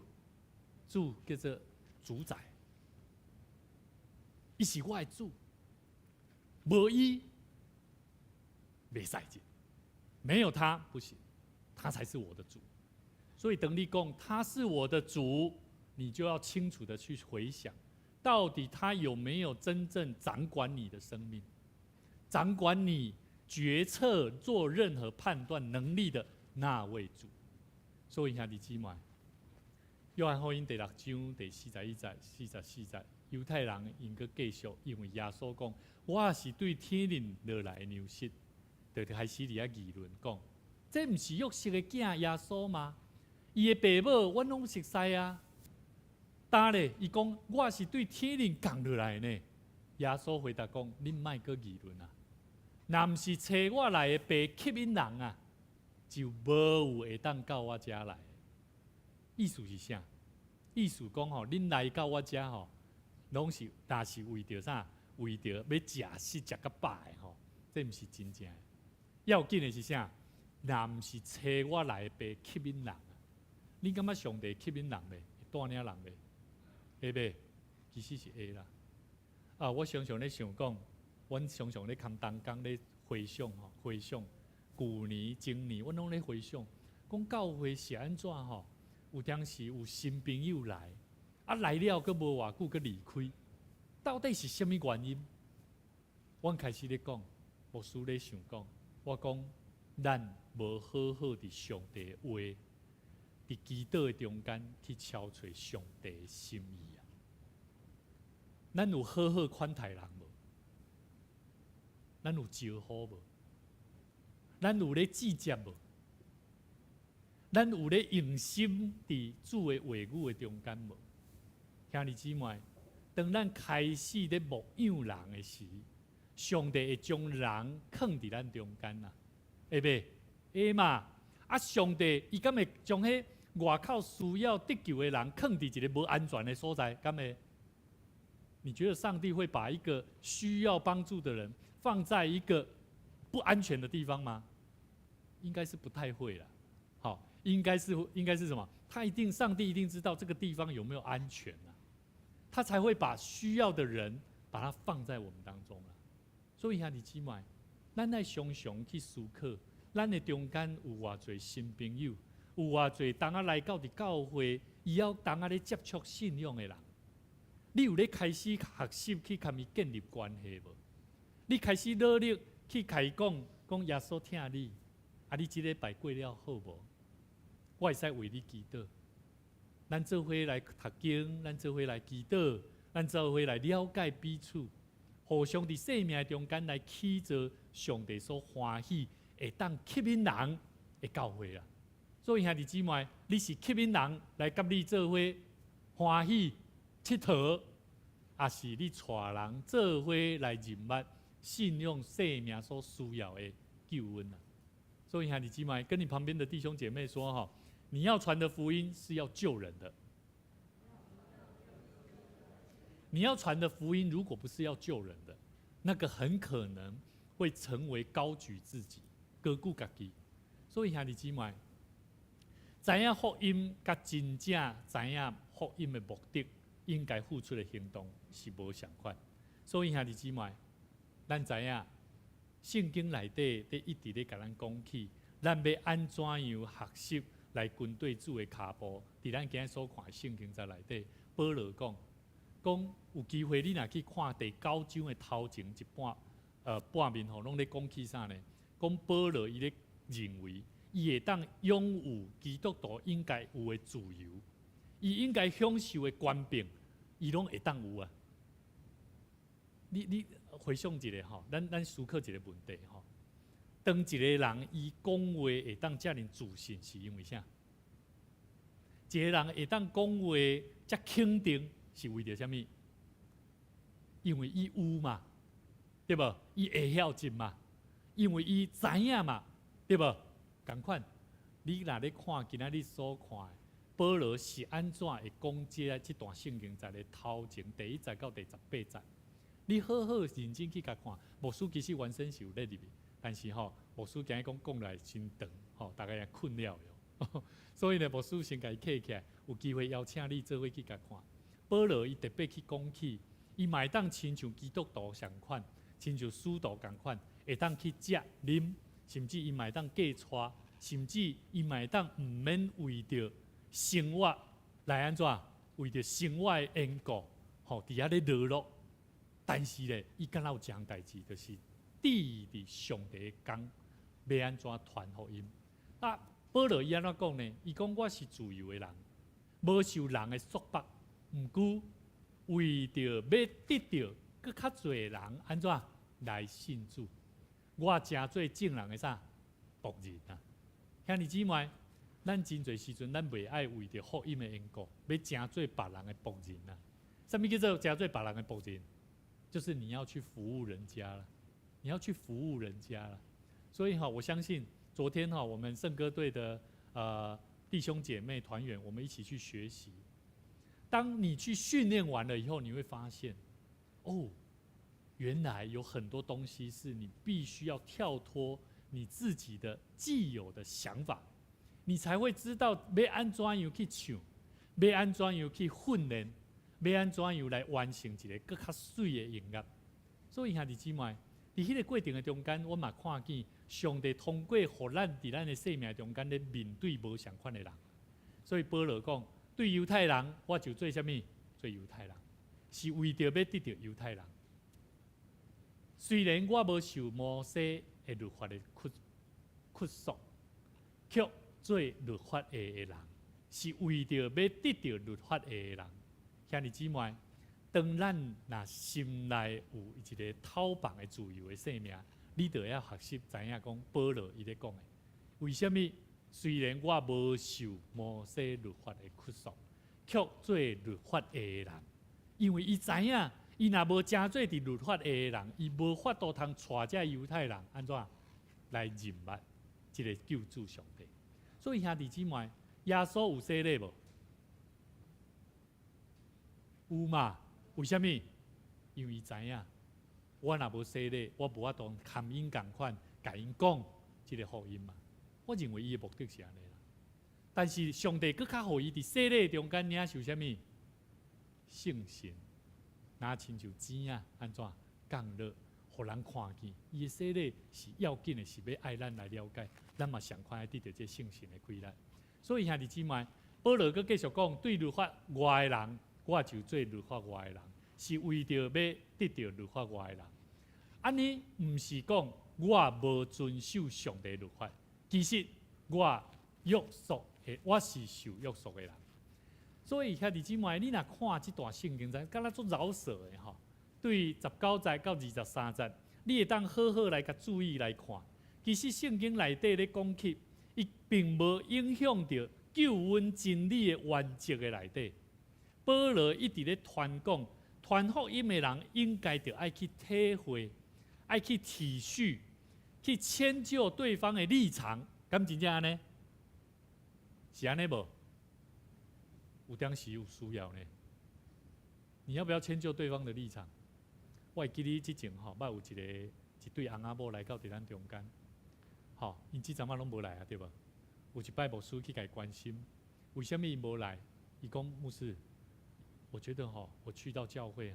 主叫做主宰，伊是我的主，无伊袂使进，没有他不行，他才是我的主。所以等你讲他是我的主，你就要清楚的去回想，到底他有没有真正掌管你的生命，掌管你决策、做任何判断能力的那位主。所以兄弟姊妹，约翰福音第6章第41节、44节，犹太人因佮继续，因为耶稣讲，我是对天灵落来的牛尸，就开始伫遐议论讲，这毋是约瑟的囝耶稣吗？伊的爸母阮拢熟悉啊。当咧，伊讲我是对天灵降落来呢。耶稣回答讲：恁莫阁议论啊！若毋是找我来的白吸引人啊，就无有会当到我遮来。意思是啥？意思讲吼，恁来到我遮吼，拢是若是为着啥？为着要食食甲饱的吼，这毋是真正的。要紧的是啥？若毋是找我来的白吸引人啊，你感觉上帝吸引人袂？带领人袂？会袂？其实是会啦。啊，我常常咧想讲，阮常常咧看东港咧回想吼，回想旧年、前年，阮拢咧回想，讲教会是安怎吼？有当时有新朋友来，啊来了，佮无偌久佮离开，到底是甚物原因？阮开始咧讲，牧师咧想讲，我讲咱无好好伫上帝的话，伫祈祷的中间去敲找上帝的心意啊！咱有好好款待人无？咱有招呼无？咱有咧记接无？咱有咧用心伫主的话语的中间无？兄弟姊妹，当咱开始咧牧养人的时，上帝会将人放伫咱中间啊，会袂？会嘛？啊，上帝伊敢会将迄外口需要得救的人放伫一个无安全的所在？敢会？你觉得上帝会把一个需要帮助的人放在一个不安全的地方吗？应该是不太会啦。好，应该是什么？上帝一定知道这个地方有没有安全啊，他才会把需要的人把它放在我们当中啦。所以兄弟姊妹，咱要常常去思考，咱的中间有偌侪新朋友，有偌侪当下来到伫教会，伊要当下咧接触信仰的人。你有咧开始学习去甲伊建立关系无？你开始努力去甲伊讲耶稣疼你，啊！你即礼拜过了好无？我会使为你祈祷。咱做伙来读经，咱做伙来祈祷，咱做伙来了解彼此，互相伫生命中间来起造上帝所欢喜，会当吸引人的教会啦。所以兄弟姊妹，你是吸引人来甲你做伙欢喜。佚佗，也是你带人做伙来认捌信仰生命所需要的救恩啊！所以兄弟姊妹，跟你旁边的弟兄姐妹说哈，你要传的福音是要救人的。你要传的福音，如果不是要救人的，那个很可能会成为高举自己、高举家己。所以兄弟姊妹，知影福音甲真正知影福音的目的。应该付出的行动是无相款，所以兄弟姊妹，咱知影圣经内底一直咧甲咱讲起，咱要安怎样学习来跟对主的脚步。伫咱今日所看的圣经在内底，保罗讲有机会你若去看第9章的头前一半面吼，拢咧讲起啥呢？讲保罗伊咧认为，伊会当拥有基督徒应该有的自由。伊应该享受的权柄，伊拢会当有啊。你回想一下吼，咱思考一个问题吼。当一个人伊讲话会当遮尔自信，是因为啥？一个人会当讲话遮肯定，是为着啥物？因为伊有嘛，对无？伊会晓进嘛，因为伊知影嘛，对无？共款，你若咧看今仔日所看的，保罗是安怎会讲即段圣经在咧头前第1节到第18节，你好好认真去甲看。牧师其实原身是有咧入去，但是牧师今日讲来真长，大家也困了哟。所以呢，牧师先甲伊客起来，有机会邀请你做伙去甲看。保罗伊特别去讲起，伊嘛会当亲像基督徒相款，亲像使徒共款，会当去食啉，甚至伊嘛会当嫁娶，甚至伊嘛会当毋免为着生活来安怎，为着生活的缘故，伫遐咧落落。但是咧，伊敢若有一项代志，就是伫上帝的工，要安怎传福音。保罗伊安怎讲呢？伊讲我是自由的人，无受人的束缚，毋过为着要得到搁较侪人安怎来信主，我诚做正人的啥仆人啊！兄弟姊妹，咱真侪时阵，咱袂爱为着福音的缘故，要诚做别人的仆人啊！什么叫做诚做别人的仆人？就是你要去服务人家了，你要去服务人家了。所以我相信。昨天我们圣歌队的弟兄姐妹团员，我们一起去学习。当你去训练完了以后，你会发现，原来有很多东西是你必须要跳脱你自己的既有的想法，你才会知道要安怎样去唱，要安怎样去训练，要安怎样来完成一个更较水的音乐。所以兄弟姊妹，在迄个过程的中间，我嘛看见。上帝通过互咱伫咱的生命中间咧面对无相款的人，所以保罗讲，对犹太人我就做啥物？做犹太人，是为着要得到犹太人。虽然我无受摩西的律法的束缚，却做律法下的人，是为着要得到律法下的人。兄弟姊妹，当咱若心内有一个透放的自由的生命。你就要学习知影讲保罗伊咧讲的，为什么？虽然我无受摩西律法的束缚，却做律法的人，因为伊知影，伊若无真做伫律法的人，伊无法度通带这犹太人安怎来认捌这个救主上帝。所以兄弟姊妹，耶稣有洗礼无？有嘛？为什么？因为伊知影。我若无洗礼，我无法度含因共款，甲因讲即个福音嘛。我认为伊的目的是安尼啦。但是上帝搁较互伊伫洗礼中间领受啥物？圣神，若亲像钱啊，安怎降落，互人看见。伊的洗礼是要紧的，是要爱咱来了解，咱嘛上快得到这圣神的规律。所以兄弟姊妹，保罗搁继续讲，对律法外的人，我就做律法外的人。是为着要得到律法外的人，安尼毋是讲我无遵守上帝律法，其实我约束的，我是受约束的人。所以兄弟姊妹，你若看这段圣经，敢若足饶舌的吼。对19节到23节，你会当好好来甲注意来看。其实圣经内底咧讲起，伊并无影响到救恩真理的原则的内底。保罗一直咧传讲。传福音的人应该就爱去体会，爱去体恤，去迁就对方的立场，敢真正安尼？是安尼无？有当时有需要呢。你要不要迁就对方的立场？我会记你之前捌有一对翁仔某来到伫咱中间，因即阵仔拢无来啊，对无？有一摆牧师去甲伊关心，为什么伊无来？伊讲牧师。我觉得我去到教会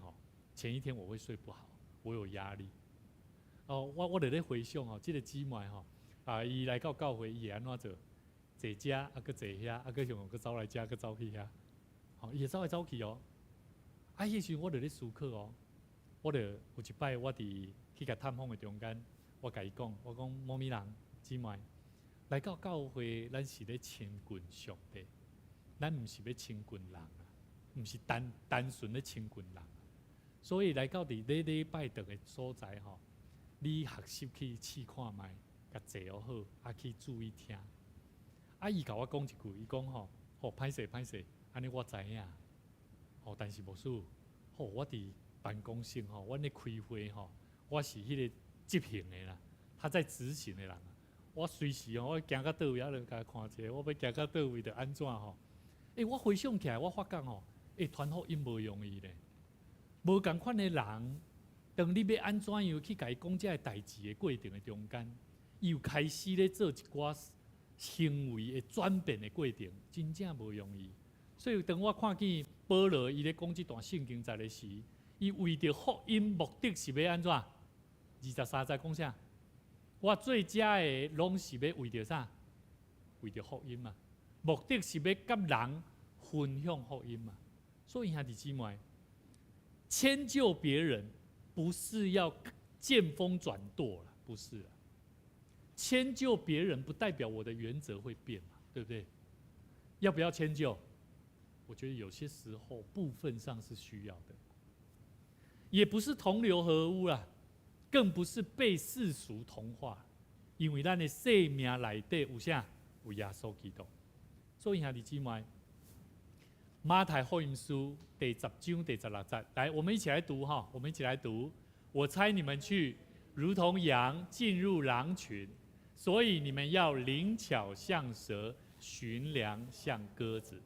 前一天我会睡不好，我有压力。我在咧回想这个姊妹伊来到教会，伊会安怎做？坐遮啊，搁坐遐，啊，搁上搁走来遮，搁走去遐，伊会走来走去哦。迄时我在咧思考哦，我有一摆我去甲探访的中间，我甲伊讲，我讲某咪人姊妹来到教会，咱是咧亲近上帝，咱毋是要亲近人。毋是单纯的亲近人，所以来到伫礼拜堂的所在你学习去试看卖，甲坐好，去注意听。伊甲我讲一句，伊讲歹势，安尼我知影。但是牧师，我伫办公室吼，阮咧开会吼，我是迄个执行的啦，他在执行的人。我随时吼，我行到倒位，啊，就甲看者，我要行到倒位，着安怎吼？我回想起来，我发觉吼，传福音无容易咧，无共款的人，当你要安怎样去甲伊讲遮个代志的过程的中间，伊又开始咧做一寡行为的转变的过程，真正无容易。所以当我看见保罗伊咧讲即段圣经在咧时，伊为着福音目的是要安怎？23节讲啥？我最佳的拢是要为着啥？为着福音嘛。目的是要甲人分享福音嘛。所以兄弟姊妹，迁就别人不是要见风转舵了，不是啊。迁就别人不代表我的原则会变嘛，对不对？要不要迁就？我觉得有些时候部分上是需要的，也不是同流合污啦。更不是被世俗同化，因为咱的生命内底有啥？有耶稣基督。所以兄弟姊妹，马太福音书第10章第16节，来，我们一起来读哈，我们一起来读。我差你们去，如同羊进入狼群，所以你们要灵巧像蛇，驯良像鸽子。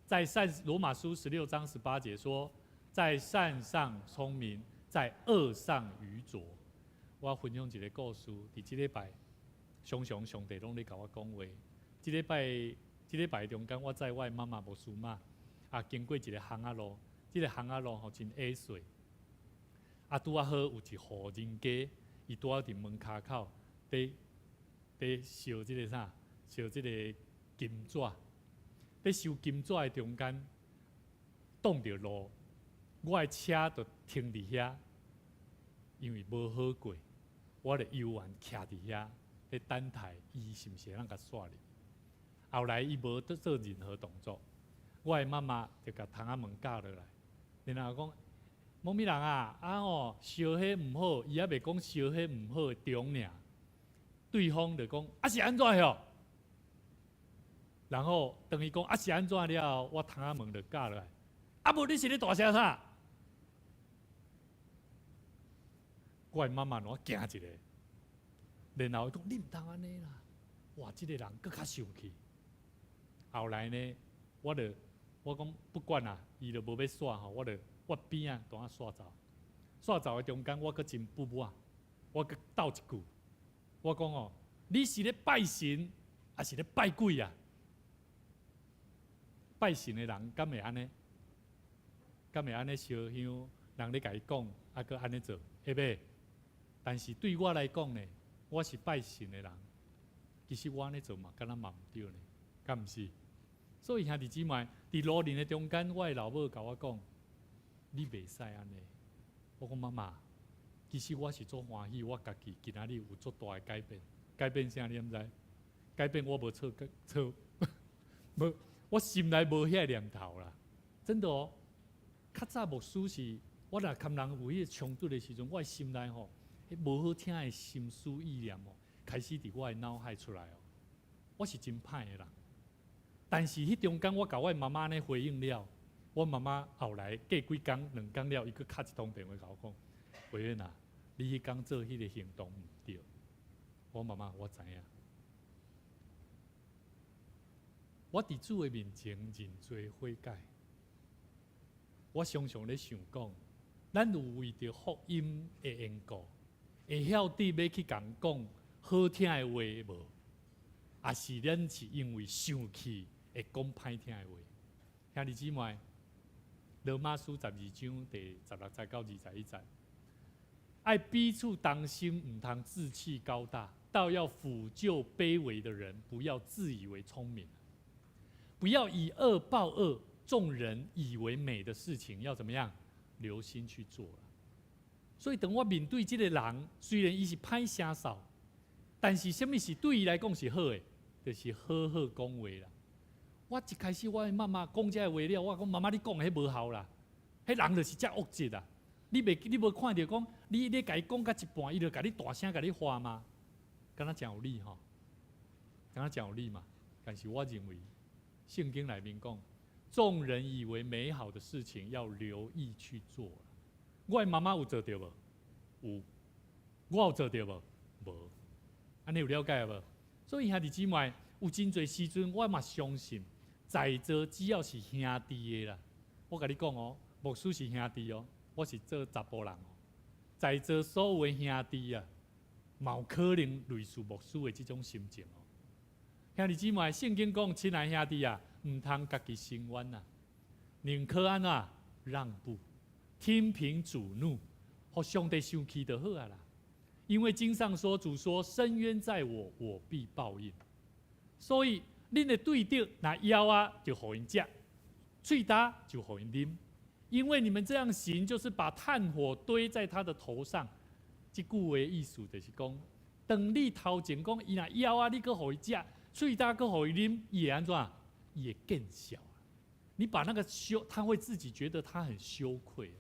在罗马书16章18节说，在善上聪明，在恶上愚拙。我分享一个故事，伫即礼拜，常常上帝拢咧甲我讲话。即礼拜中间，我载我的妈妈无输嘛，经过一个巷仔路，即个巷仔路吼真矮碎，拄好有一户人家，伊拄好伫门骹口，伫烧即个啥，烧即个金纸，伫烧金纸的中间，挡着路，我的车就停伫遐，因为无好过。我就悠然徛伫遐，咧等待伊是毋是通甲刷入。后来伊无做任何动作，我的妈妈就甲窗仔门架落来，然后讲：某咪人啊，烧迄毋好，伊还袂讲烧迄毋好的中尔。对方就讲：是安怎哟？然后等伊讲是安怎了，我窗仔门就架落来。无你是咧大声啥？我的妈妈我惊一个，然后讲你唔通安尼啦，哇！这个人更较生气。后来呢，我讲不管啦，伊就无要煞吼，我边啊当啊煞走，煞走的中间我阁真不满，我阁斗一句，我讲你是咧拜神，还是咧拜鬼啊？拜神的人敢会安尼？敢会安尼烧香？人咧甲伊讲，阁安尼做，会袂？但是对我来讲呢，我是拜神的人，其实我安尼做嘛，敢若嘛毋对呢，敢毋是？所以兄弟姊妹，伫路人的中间，我的老母甲我讲，你袂使安尼。我讲妈妈，其实我是足欢喜，我家己今仔日有足大的改变。改变啥你毋知？改变我无错，无，我心内无遐念头啦，真的哦。较早牧师是，我若跟人有迄个冲突的时阵，我的心内吼。无好听的心思意念开始伫我的脑海出来我是真歹的人。但是迄中间，我甲我妈妈呢回应了，我妈妈后来过几工、2工了，伊佫敲一通电话甲我讲：委员啊，你迄工做迄个行动毋对。我妈妈我知影，我伫主的面前认罪悔改。我常常咧想讲，咱有为着福音的缘故。会晓得要去共讲好听的话无？还是咱是因为生气会讲歹听的话？兄弟姊妹，罗马书12章第16节到21节，爱彼此同心，唔通志气高大，倒要抚救卑微的人，不要自以为聪明，不要以恶报恶。众人以为美的事情，要怎么样？留心去做了。所以，当我面对这个人，虽然伊是歹声扫，但是什么是对伊来讲是好的，就是好好讲话啦。我一开始我的妈妈讲这话了，我讲妈妈你讲的迄无效啦，迄人就是遮恶质啦。你无看到讲，你甲伊讲到一半，伊就甲你大声甲你话吗？敢若真有理吼，敢若真有理嘛。但是我认为，圣经内面讲，众人以为美好的事情，要留意去做。我的妈妈有做到无？有。我有做到无？无。安尼有了解无？所以兄弟姊妹，有真侪时阵，我嘛相信，在座只要是兄弟的啦，我甲你讲哦，牧师是兄弟哦，我是做查甫人哦，在座所有的兄弟啊，嘛有可能类似牧师的这种心情哦。兄弟姊妹，圣经讲，亲爱兄弟啊，唔通家己伸冤啊，宁可安怎让步，听凭主怒，互上帝生气就好啊啦。因为经上说，主说：“深渊在我，我必报应。”所以，恁的对敌拿腰啊，就互因食；喙打就互因啉。因为你们这样行，就是把炭火堆在他的头上。这句话的意思就是讲，当你头前讲伊拿腰啊，你搁互伊食；喙打搁互伊啉，伊会安怎？伊会更小。你把那个他会自己觉得他很羞愧。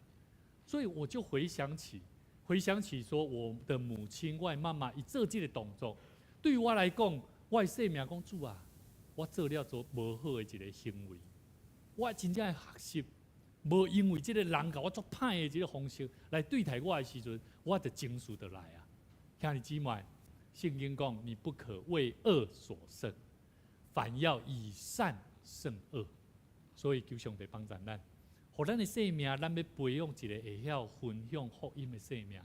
所以我就回想起说，我的母亲、我的妈妈，伊做这个动作，对于我来讲，我的生命讲主啊，我做了做无好的一个行为，我真正学习，无因为这个人甲我做歹的这个方式来对待我的时阵，我的情绪就来啊。兄弟姊妹，圣经讲，你不可为恶所胜，反要以善胜恶。所以求上帝帮助咱。互咱的生命，咱要培养一个会晓分享福音的生命。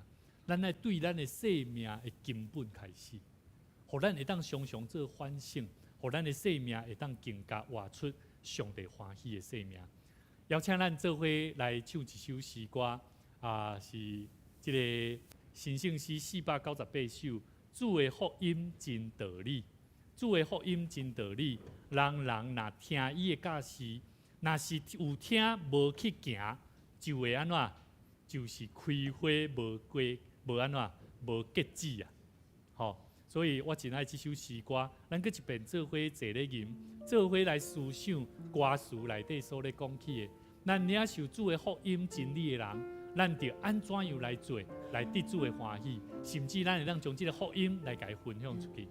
咱来对咱的生命的根本开始，互咱会当常常做反省，互咱的生命会当更加活出上帝欢喜的生命。邀请咱做伙来唱一首诗歌，是这个新圣诗498首。主的福音真道理，主的福音真道理，人人若听伊的教示。若是有听无去行，就会安怎？就是开花无果，无安怎？无结子啊！好，所以我真爱这首诗歌，咱搁一遍做伙坐咧吟，做伙来思想歌词内底所咧讲起的。咱领受主的福音真理的人，咱着安怎样来做，来得主的欢喜，甚至咱会当将这个福音来甲伊分享出去。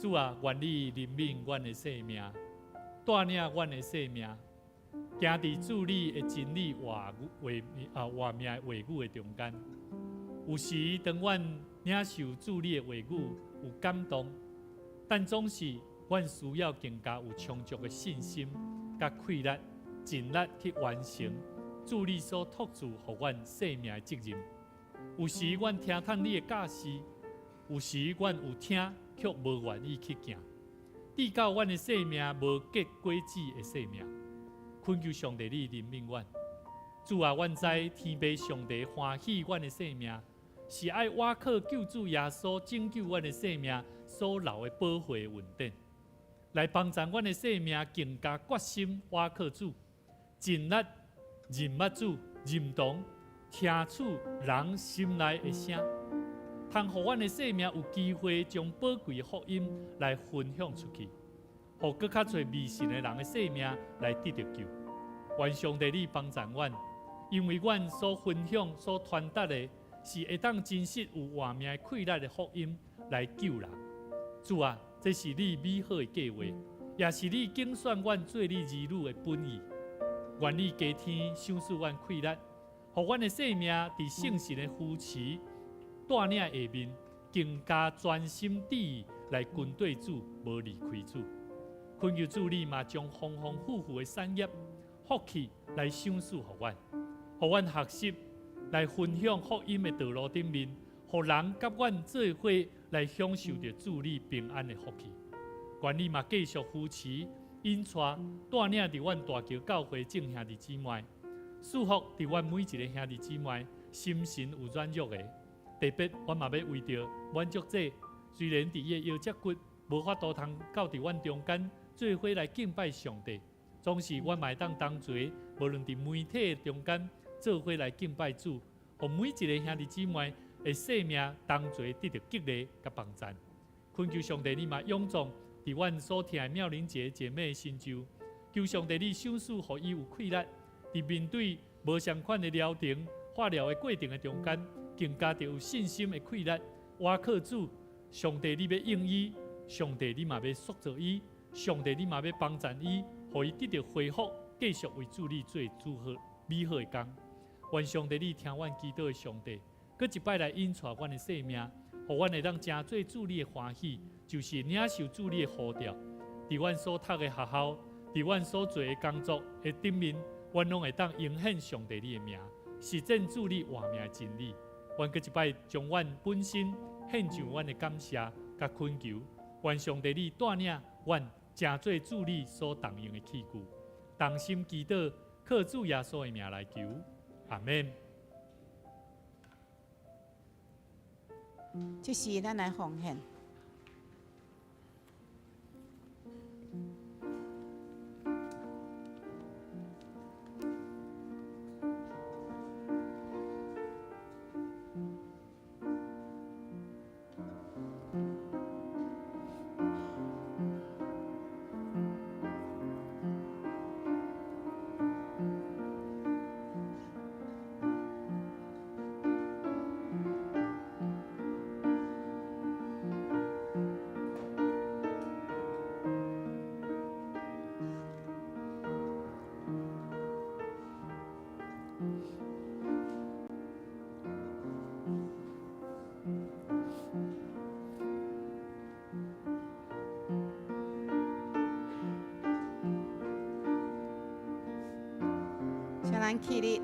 主啊，愿你怜悯阮的生命，带领阮的生命，行伫主你的真理话命的话语的中间。有时当阮领受主你的话语有感动，但总是阮需要更加有充足的信心、甲气力、尽力去完成主你所托付予阮生命的责任。有时阮听探你的教示，有时阮有听。却无愿意去行，致到阮的生命无结果子的生命。恳求上帝你怜悯阮。主啊，阮知天父上帝欢喜阮的生命，是爱倚靠救主耶稣拯救阮的生命所留的保护稳定，来帮助阮的生命更加决心倚靠主，尽力认捌主，认同听取人心内的声。通互阮的生命有机会将宝贵的福音来分享出去，互更较侪未信的人的性命来得到救。愿上帝你帮助阮，因为阮所分享、所传达的，是会当真实有活命快乐的福音来救人。主啊，这是你美好的计划，也是你竞选阮做你儿女的本意。愿你加添赏赐阮快乐，互阮的性命伫圣神的扶持带领下面，更加专心致意来跟对主，无离开主。恳求主你嘛，将丰丰富富的产业、福气来赏赐互阮，互阮学习来分享福音的道路顶面，互人甲阮做伙来享受着主你平安的福气。愿你嘛继续扶持、引带、带领伫阮大桥教会众兄弟姊妹，祝福伫阮每一个兄弟姊妹心神有软弱的。特别，阮嘛要为着满足这虽然伫伊的腰脊骨无法度通到伫阮中间做伙来敬拜上帝，总是阮嘛当同齐，无论伫媒体中间做伙来敬拜主，互每一个兄弟姊妹的生命同齐得到激励甲帮助。恳求上帝你嘛永壮伫阮所听的妙玲姐姐妹的心中，求上帝你赏赐，互伊有快乐，伫面对无相款的疗程、化疗的过程的中间，更加着有信心的快乐。倚靠主，上帝你要应伊，上帝你嘛要塑造伊，上帝你嘛要帮助伊，互伊得到恢复，继续为主你做主好美好的工。愿上帝你听阮祈祷的上帝，搁一摆来引带阮的生命，互阮会当真做主你的欢喜，就是领受主你的呼召。伫阮所读的学校，伫阮所做的工作的顶面，阮拢会当应显上帝你的名，实践主你活命的真理。阮搁一摆将阮本身献上阮的感谢甲恳求，愿上帝你带领阮真做主你所动用的器具。同心祈祷，靠主耶稣的名来求，阿门。这是咱来奉献。请咱起立。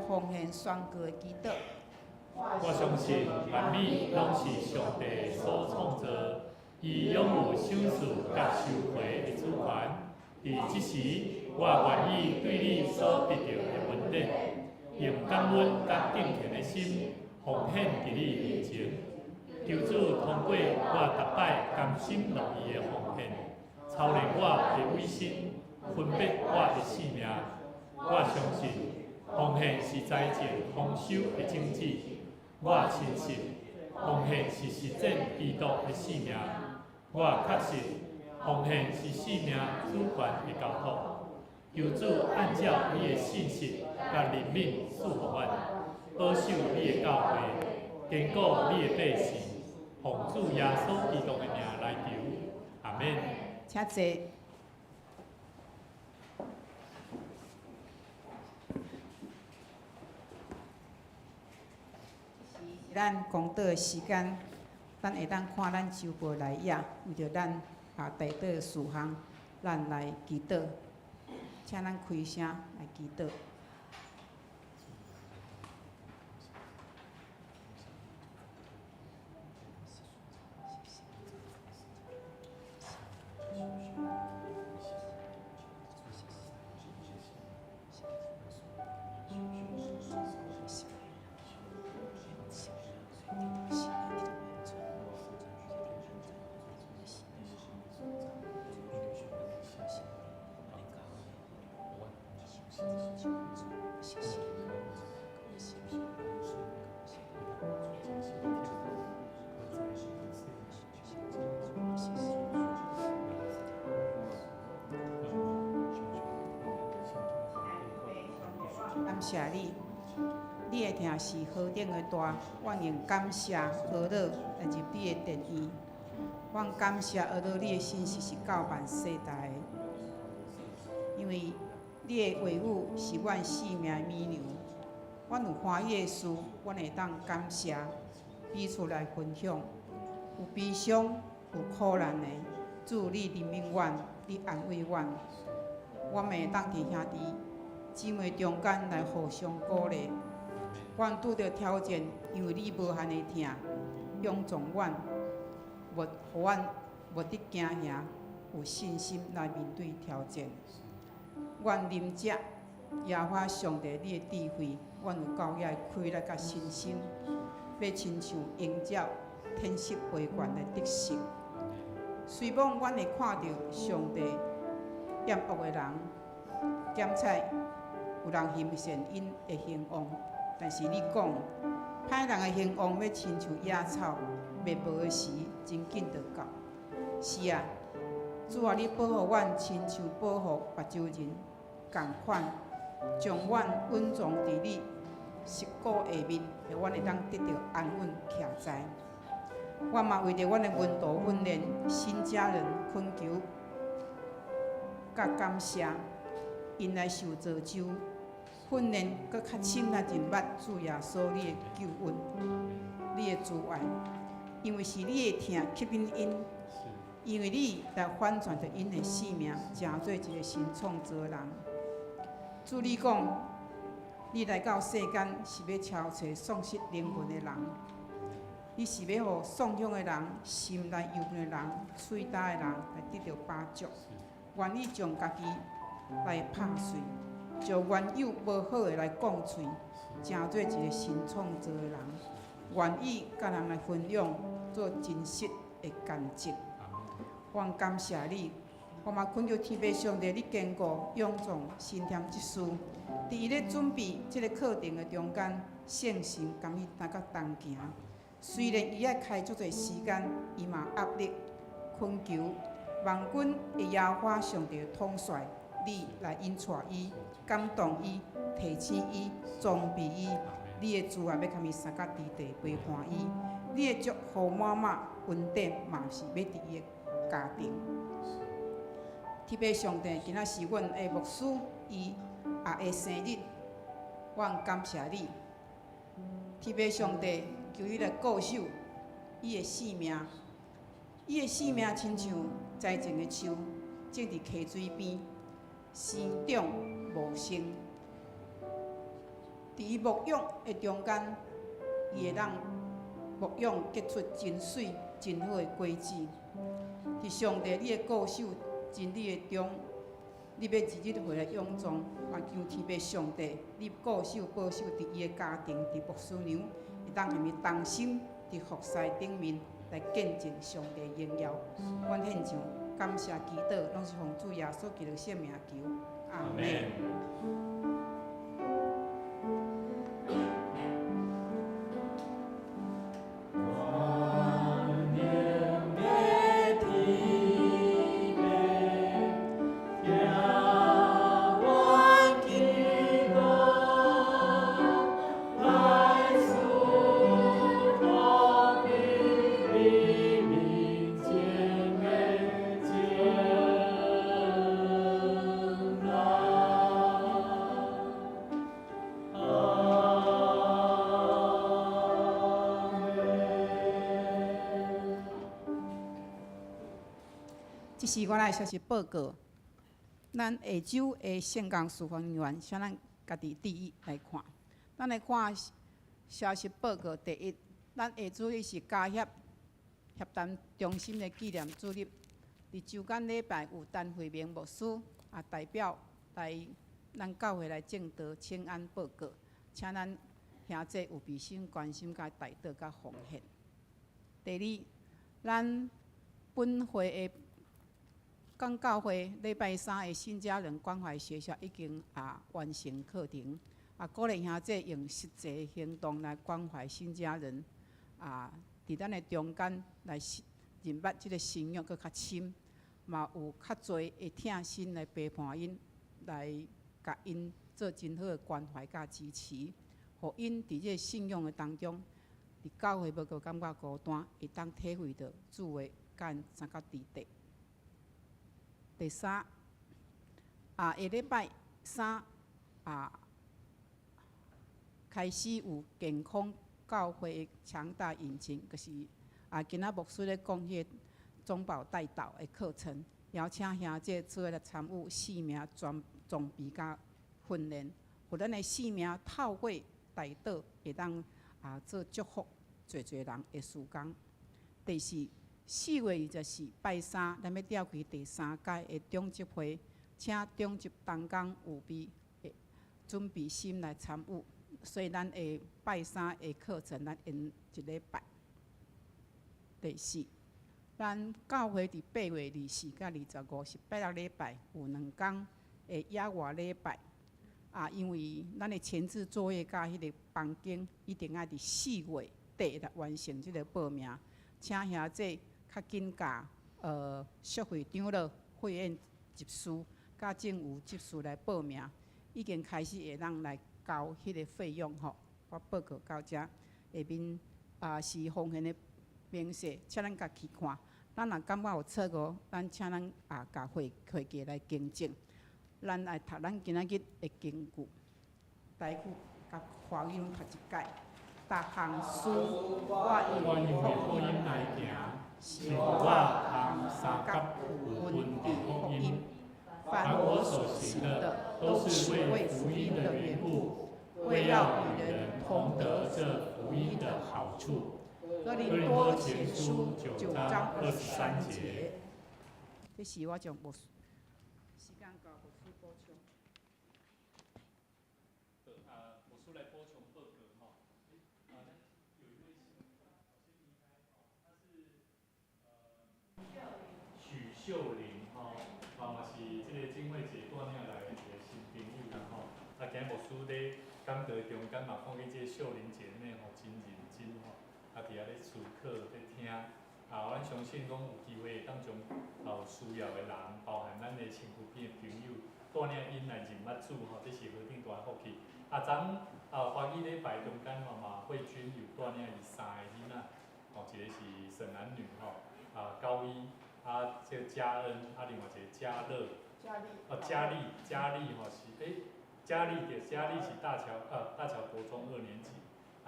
奉献宣告的祈祷。我相信万物拢是上帝所创造，伊拥有赏赐甲收回的主权。伫即时，我愿意对你所得到的恩典，用感恩甲敬虔的心奉献伫你面前。求主通过我逐摆甘心乐意的奉献，操练我的委身，分别我的性命。我相信。奉献是财政丰收的种子，我亲信奉献是实践基督的使命，我确信奉献是使命主权的交托。求主按照你的信息甲怜悯赐予阮，保守你的教会，坚固你的百姓，奉主耶稣基督的名来求，阿门。请坐。咱公道的时间，咱会当看咱周报内页，为着咱大道的事项，咱来祈祷。请咱开声来祈祷。感谢你，你的听是何等的大，我用感谢何乐来入你的殿院。我感谢何乐，你的信息是教万世代的，因为你的话语是阮性命的美牛。阮有欢喜的事，阮会当感谢，彼此来分享。有悲伤，有苦难的，主你怜悯阮，你安慰阮，我们会当伫兄弟姊妹中间来互相鼓励。阮拄着挑战，因为你无限的疼，勇壮阮，互阮无得惊吓，有信心来面对挑战。阮临这耶和华上帝你的智慧，阮有够野的开力甲信心，要亲像鹰鸟天色飞悬的得胜。虽望阮会看到上帝厌恶的人，检采有人行善因会兴旺，但是你讲，歹人的兴旺要亲像野草，灭无的时真紧就到。是啊，主啊，你保护阮，亲像保护目睭人共款，将阮稳装伫你膝骨下面，互阮会当得到安稳徛在。我嘛为着阮的温度训练新家人恳求，甲感谢，因来受造就。训练搁较深来认捌主耶稣你的救恩，你的慈爱，因为是你的疼吸引因，因为你来反转着因的性命，成做一个新创造的人。主你讲，你来到世间是要超找丧失灵魂的人，你是要互丧向的人、心内忧郁的人、嘴焦的人来得到帮助，愿意将家己来拍碎。将原有无好的来讲碎，成做一个新创造的人，愿意甲人来分享，做真实的干净。我感谢你，我嘛恳求天父上帝，你坚固、勇壮、心添一丝，伫伊咧准备即个课程的中间，圣心甘伊担甲同行。虽然伊爱开足侪时间，伊嘛压力，恳求万军的耶和华上帝的统帅，你来引带伊。感动伊，提醒伊，装备伊。你的慈爱要甲伊三角地地陪伴伊。你的祝福满满稳定，嘛是要伫伊的家庭。天父上帝，今仔是阮的牧师伊阿的生日，我感谢你。天父上帝，求你来固守伊的性命。伊的性命亲像栽种的树，种伫溪水边，生长。无生，伫伊牧养的中间，伊会当牧养结出真水、真好的果子。伫上帝你的固守、真理的中，你要日日回来勇壮，还求天父上帝，你固守保守伫伊的家庭，伫牧师娘，会当下面同心伫服侍顶面来见证上帝的荣耀。阮献上感谢祈祷，拢是奉主耶稣基督圣名求。阿门。即时我来消息报告，咱下周的县公司方人员，请咱家己第一来看。咱来看消息报告第一，咱下主任是嘉协协谈中心的纪念主任。伫周间礼拜有陈慧明牧师代表来咱教会来正道请安报告，请咱兄弟有备心、关心、甲代祷、甲奉献。第二，咱本会的港教会礼拜三的新家人关怀学校已经完成课程，鼓励兄弟用实际行动来关怀新家人，伫咱的中间来认捌即个信仰搁较深，嘛有较侪会疼心来陪伴因，来甲因做真好的关怀甲支持，互因伫即个信仰的当中，伫教会无个感觉孤单，会当体会到主话甲因三角伫地。第三，下礼拜三开始有健康教会的强大引擎，就是今仔牧师咧讲迄个中保带导的课程，邀请兄弟做伙来参与4名装备甲训练，互咱的4名透过带导会当做祝福侪人的事工。第四，4月24拜三，咱要召开第3届的中级会，请中级同工务必准备心来参与，所以咱的拜三的课程，咱延1礼拜。第四，咱教会伫8月24甲25是拜六礼拜，有2天的野外礼拜。因为咱的前置作业甲迄个房间一定要伫4月底来完成即个报名，请兄弟较紧甲淑会长老、会院执事甲政务执事来报名，已经开始会当来交迄个费用吼。我报告到遮，下面是奉献的明细，请咱家去看。咱若感觉有错误，咱请咱甲会计来更正。咱来读咱今仔日的经句，台语甲华语拢读一解。逐项事我用福音来行，是我含三角有分的福音。凡我所行的，都是为福音的缘故，为要与人同得这福音的好处。哥林多前书9章23节。这是我将时间到，牧师补充。牧师来补充报告哈。有一位许秀玲哈，嘛是这个浸会节带领来的一个新朋友啦吼。今日牧师咧讲道中间嘛看见这个秀玲姐妹吼真认真吼，伫遐咧授课咧听。咱相信讲有机会当中有需要的人，包含咱的身躯边的朋友，带领因来认捌主吼，这是何等大福气。昨欢喜礼拜中间吼嘛，慧君有带领伊3个囡仔，一个是沈男女吼，高一，这个嘉恩，另外一个嘉乐，嘉丽吼是嘉丽是大桥国中2年级，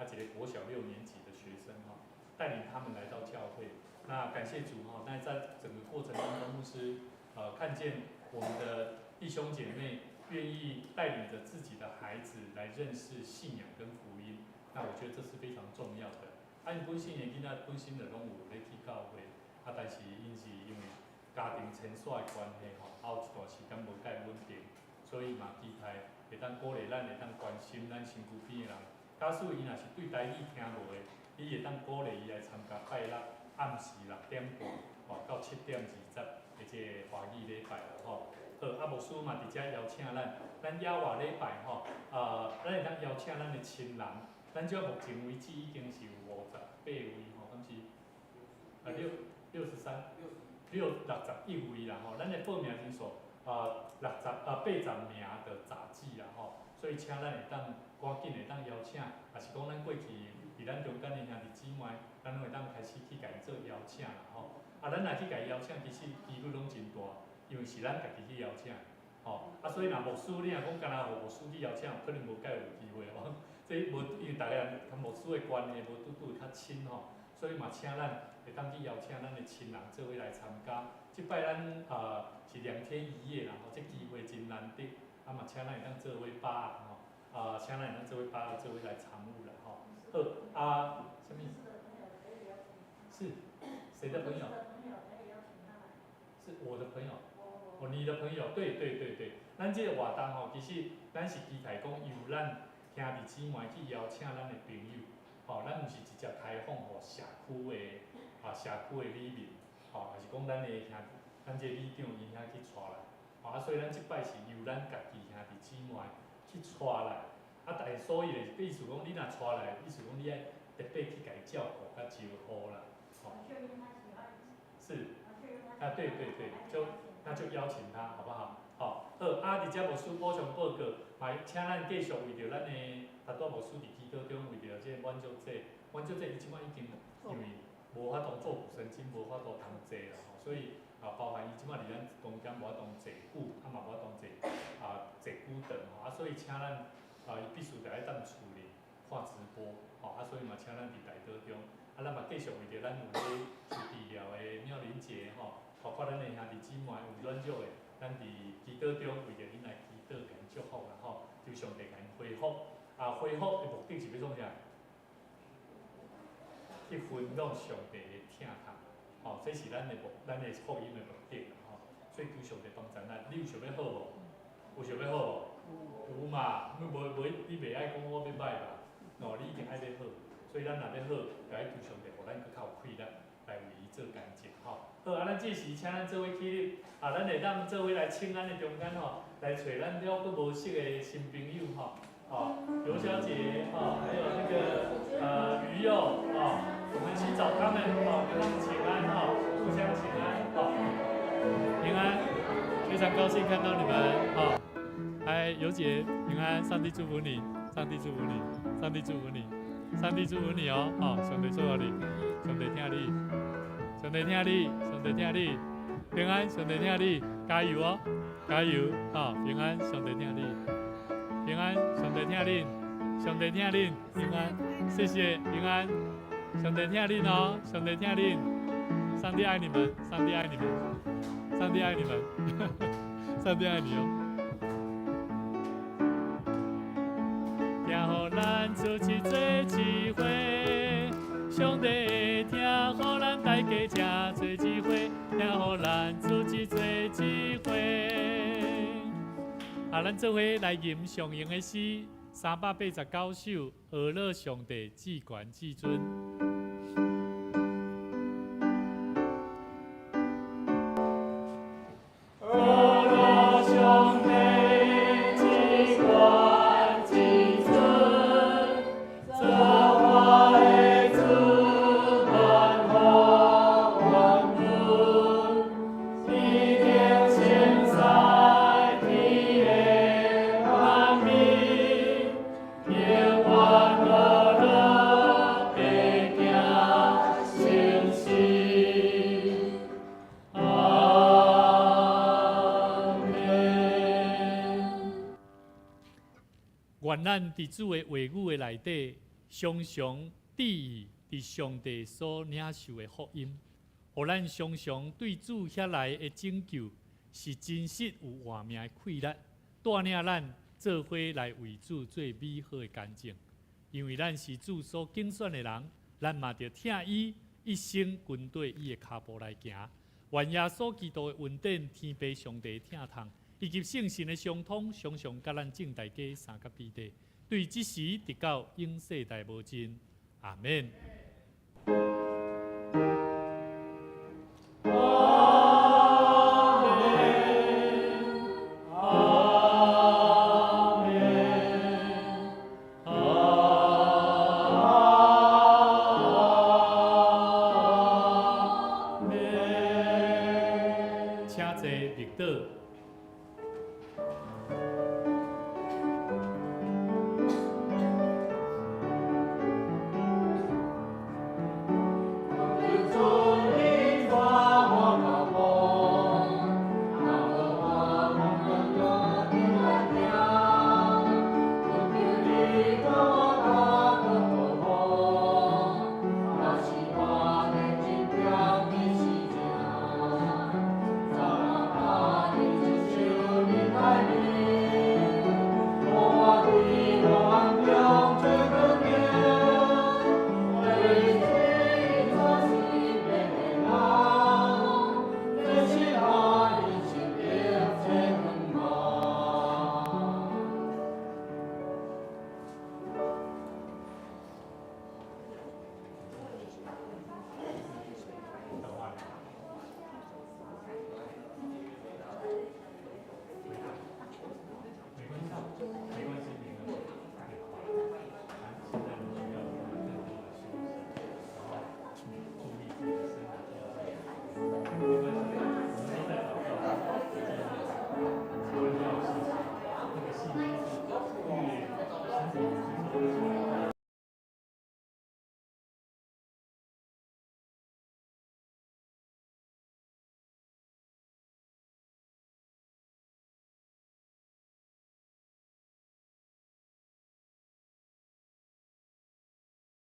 一个国小6年级的学生吼，带领他们来到教会。那感谢主哈，那在整个过程当中，牧师看见我们的弟兄姐妹愿意带领着自己的孩子来认识信仰跟福音，那我觉得这是非常重要的。因本身的囡仔本身就拢有咧去教会，但是因是因为家庭牵线的关系吼，有一段时间无介稳定，所以嘛期待会当鼓励咱会当关心咱身躯边的人。假使伊若是对台语听无的，你会当鼓励伊来参加拜六暗时6点半到7点20的这个华语礼拜啦吼。好，牧师嘛伫遮邀请咱野外礼拜吼，咱会当邀请咱的亲人，咱这目前为止已经是有58位吼，敢是61位啦吼。咱的报名人数80名的杂志啦吼，所以请咱会当赶紧会当邀请，也是讲咱过去伫咱中间的兄弟姊妹，咱会当开始去家己做邀请啦吼。咱若去家己邀请，其实几率拢真大，因为是咱家己去邀请，吼。所以若牧师你若讲干那互牧师去邀请，可能无介有机会吼。这无因为大家人甲牧师的关系无拄较亲吼，所以嘛，请咱会当去邀请咱的亲人做伙来参加。即摆咱是2天1夜啦，吼，这机会真难得，啊嘛，请咱会当做伙把握吼，请咱会当做伙把握做伙来参与啦，吼。好什么？是谁的朋友？是我的朋友。你的朋友，对，咱这个活动吼，其实咱是期待讲由咱兄弟姊妹去邀请咱的朋友，吼，咱毋是直接开放互社区的里面，吼，也是讲咱的兄弟，咱这里长因遐去带来，所以咱即摆是由咱家己兄弟姊妹去带来，所以咧，意思讲你若带来，意思讲你爱特别去家照顾，甲招呼啦，吼。是，对，那就邀请他，好不好？好，伫遮牧师补充报告，嘛请咱继续为着咱的大多牧师伫祈祷中，为着这满足者，伊即摆已经因为无法度做护身经，无法度通坐啦，吼，所以包含伊即摆伫咱中间无法度坐久，嘛无法度坐久长吼，所以请咱伊必须得爱当厝里看直播，吼，所以嘛请咱伫大道中，咱嘛继续为着咱有咧受治疗的妙龄节吼。包括咱的兄弟姊妹有软弱的，咱伫祈祷中为着因来祈祷，甲因祝福啦吼，求上帝甲因恢复。恢复的目的是要创啥？去分享上帝的疼痛，吼，这是咱的福音的目的啦吼。所以求上帝帮助咱。你有想要好无？有想要好无？有嘛？你袂爱讲我要歹吧？你一定爱要好。所以咱若要好，就爱求上帝，互咱更较有气力来为伊做干净吼。好，咱这时请咱做伙起立，咱会当做伙来请咱的中间吼，来找咱了佫无识的新朋友吼，刘小姐还有那个鱼友我们去找他们给他们请安互相请安平安，非常高兴看到你们嗨，尤姐平安，上帝祝福你，上帝祝福你，上帝祝福你，上帝祝福你上帝祝福你，上帝听你。上帝听你，上帝听你，平安，上帝听你，加油加油平安，上帝听你，平安，上帝听你，上帝听你，平安，谢谢平安，上帝听你上帝听你，上帝爱你们，上帝爱你们，上帝爱你们，上帝爱你听互咱出去做聚会。上帝会听，予咱大家正做聚会，听予咱出去做聚会。咱做伙来吟上英的诗389首，俄勒上帝至权至尊。愿咱伫主的话语的内底，常常注意伫上帝所领受的福音，互咱常常对主遐来的拯救是真实有活命的气力，带领咱做伙来为主做美好的干净。因为咱是主所拣选的人，咱嘛着听伊一生跟对伊的脚步来行。愿耶稣基督的恩典、天父上帝的疼痛，以及圣神的相通，常常甲咱众大家三甲彼得，对即时直到永世代无尽。阿免。请坐，立倒。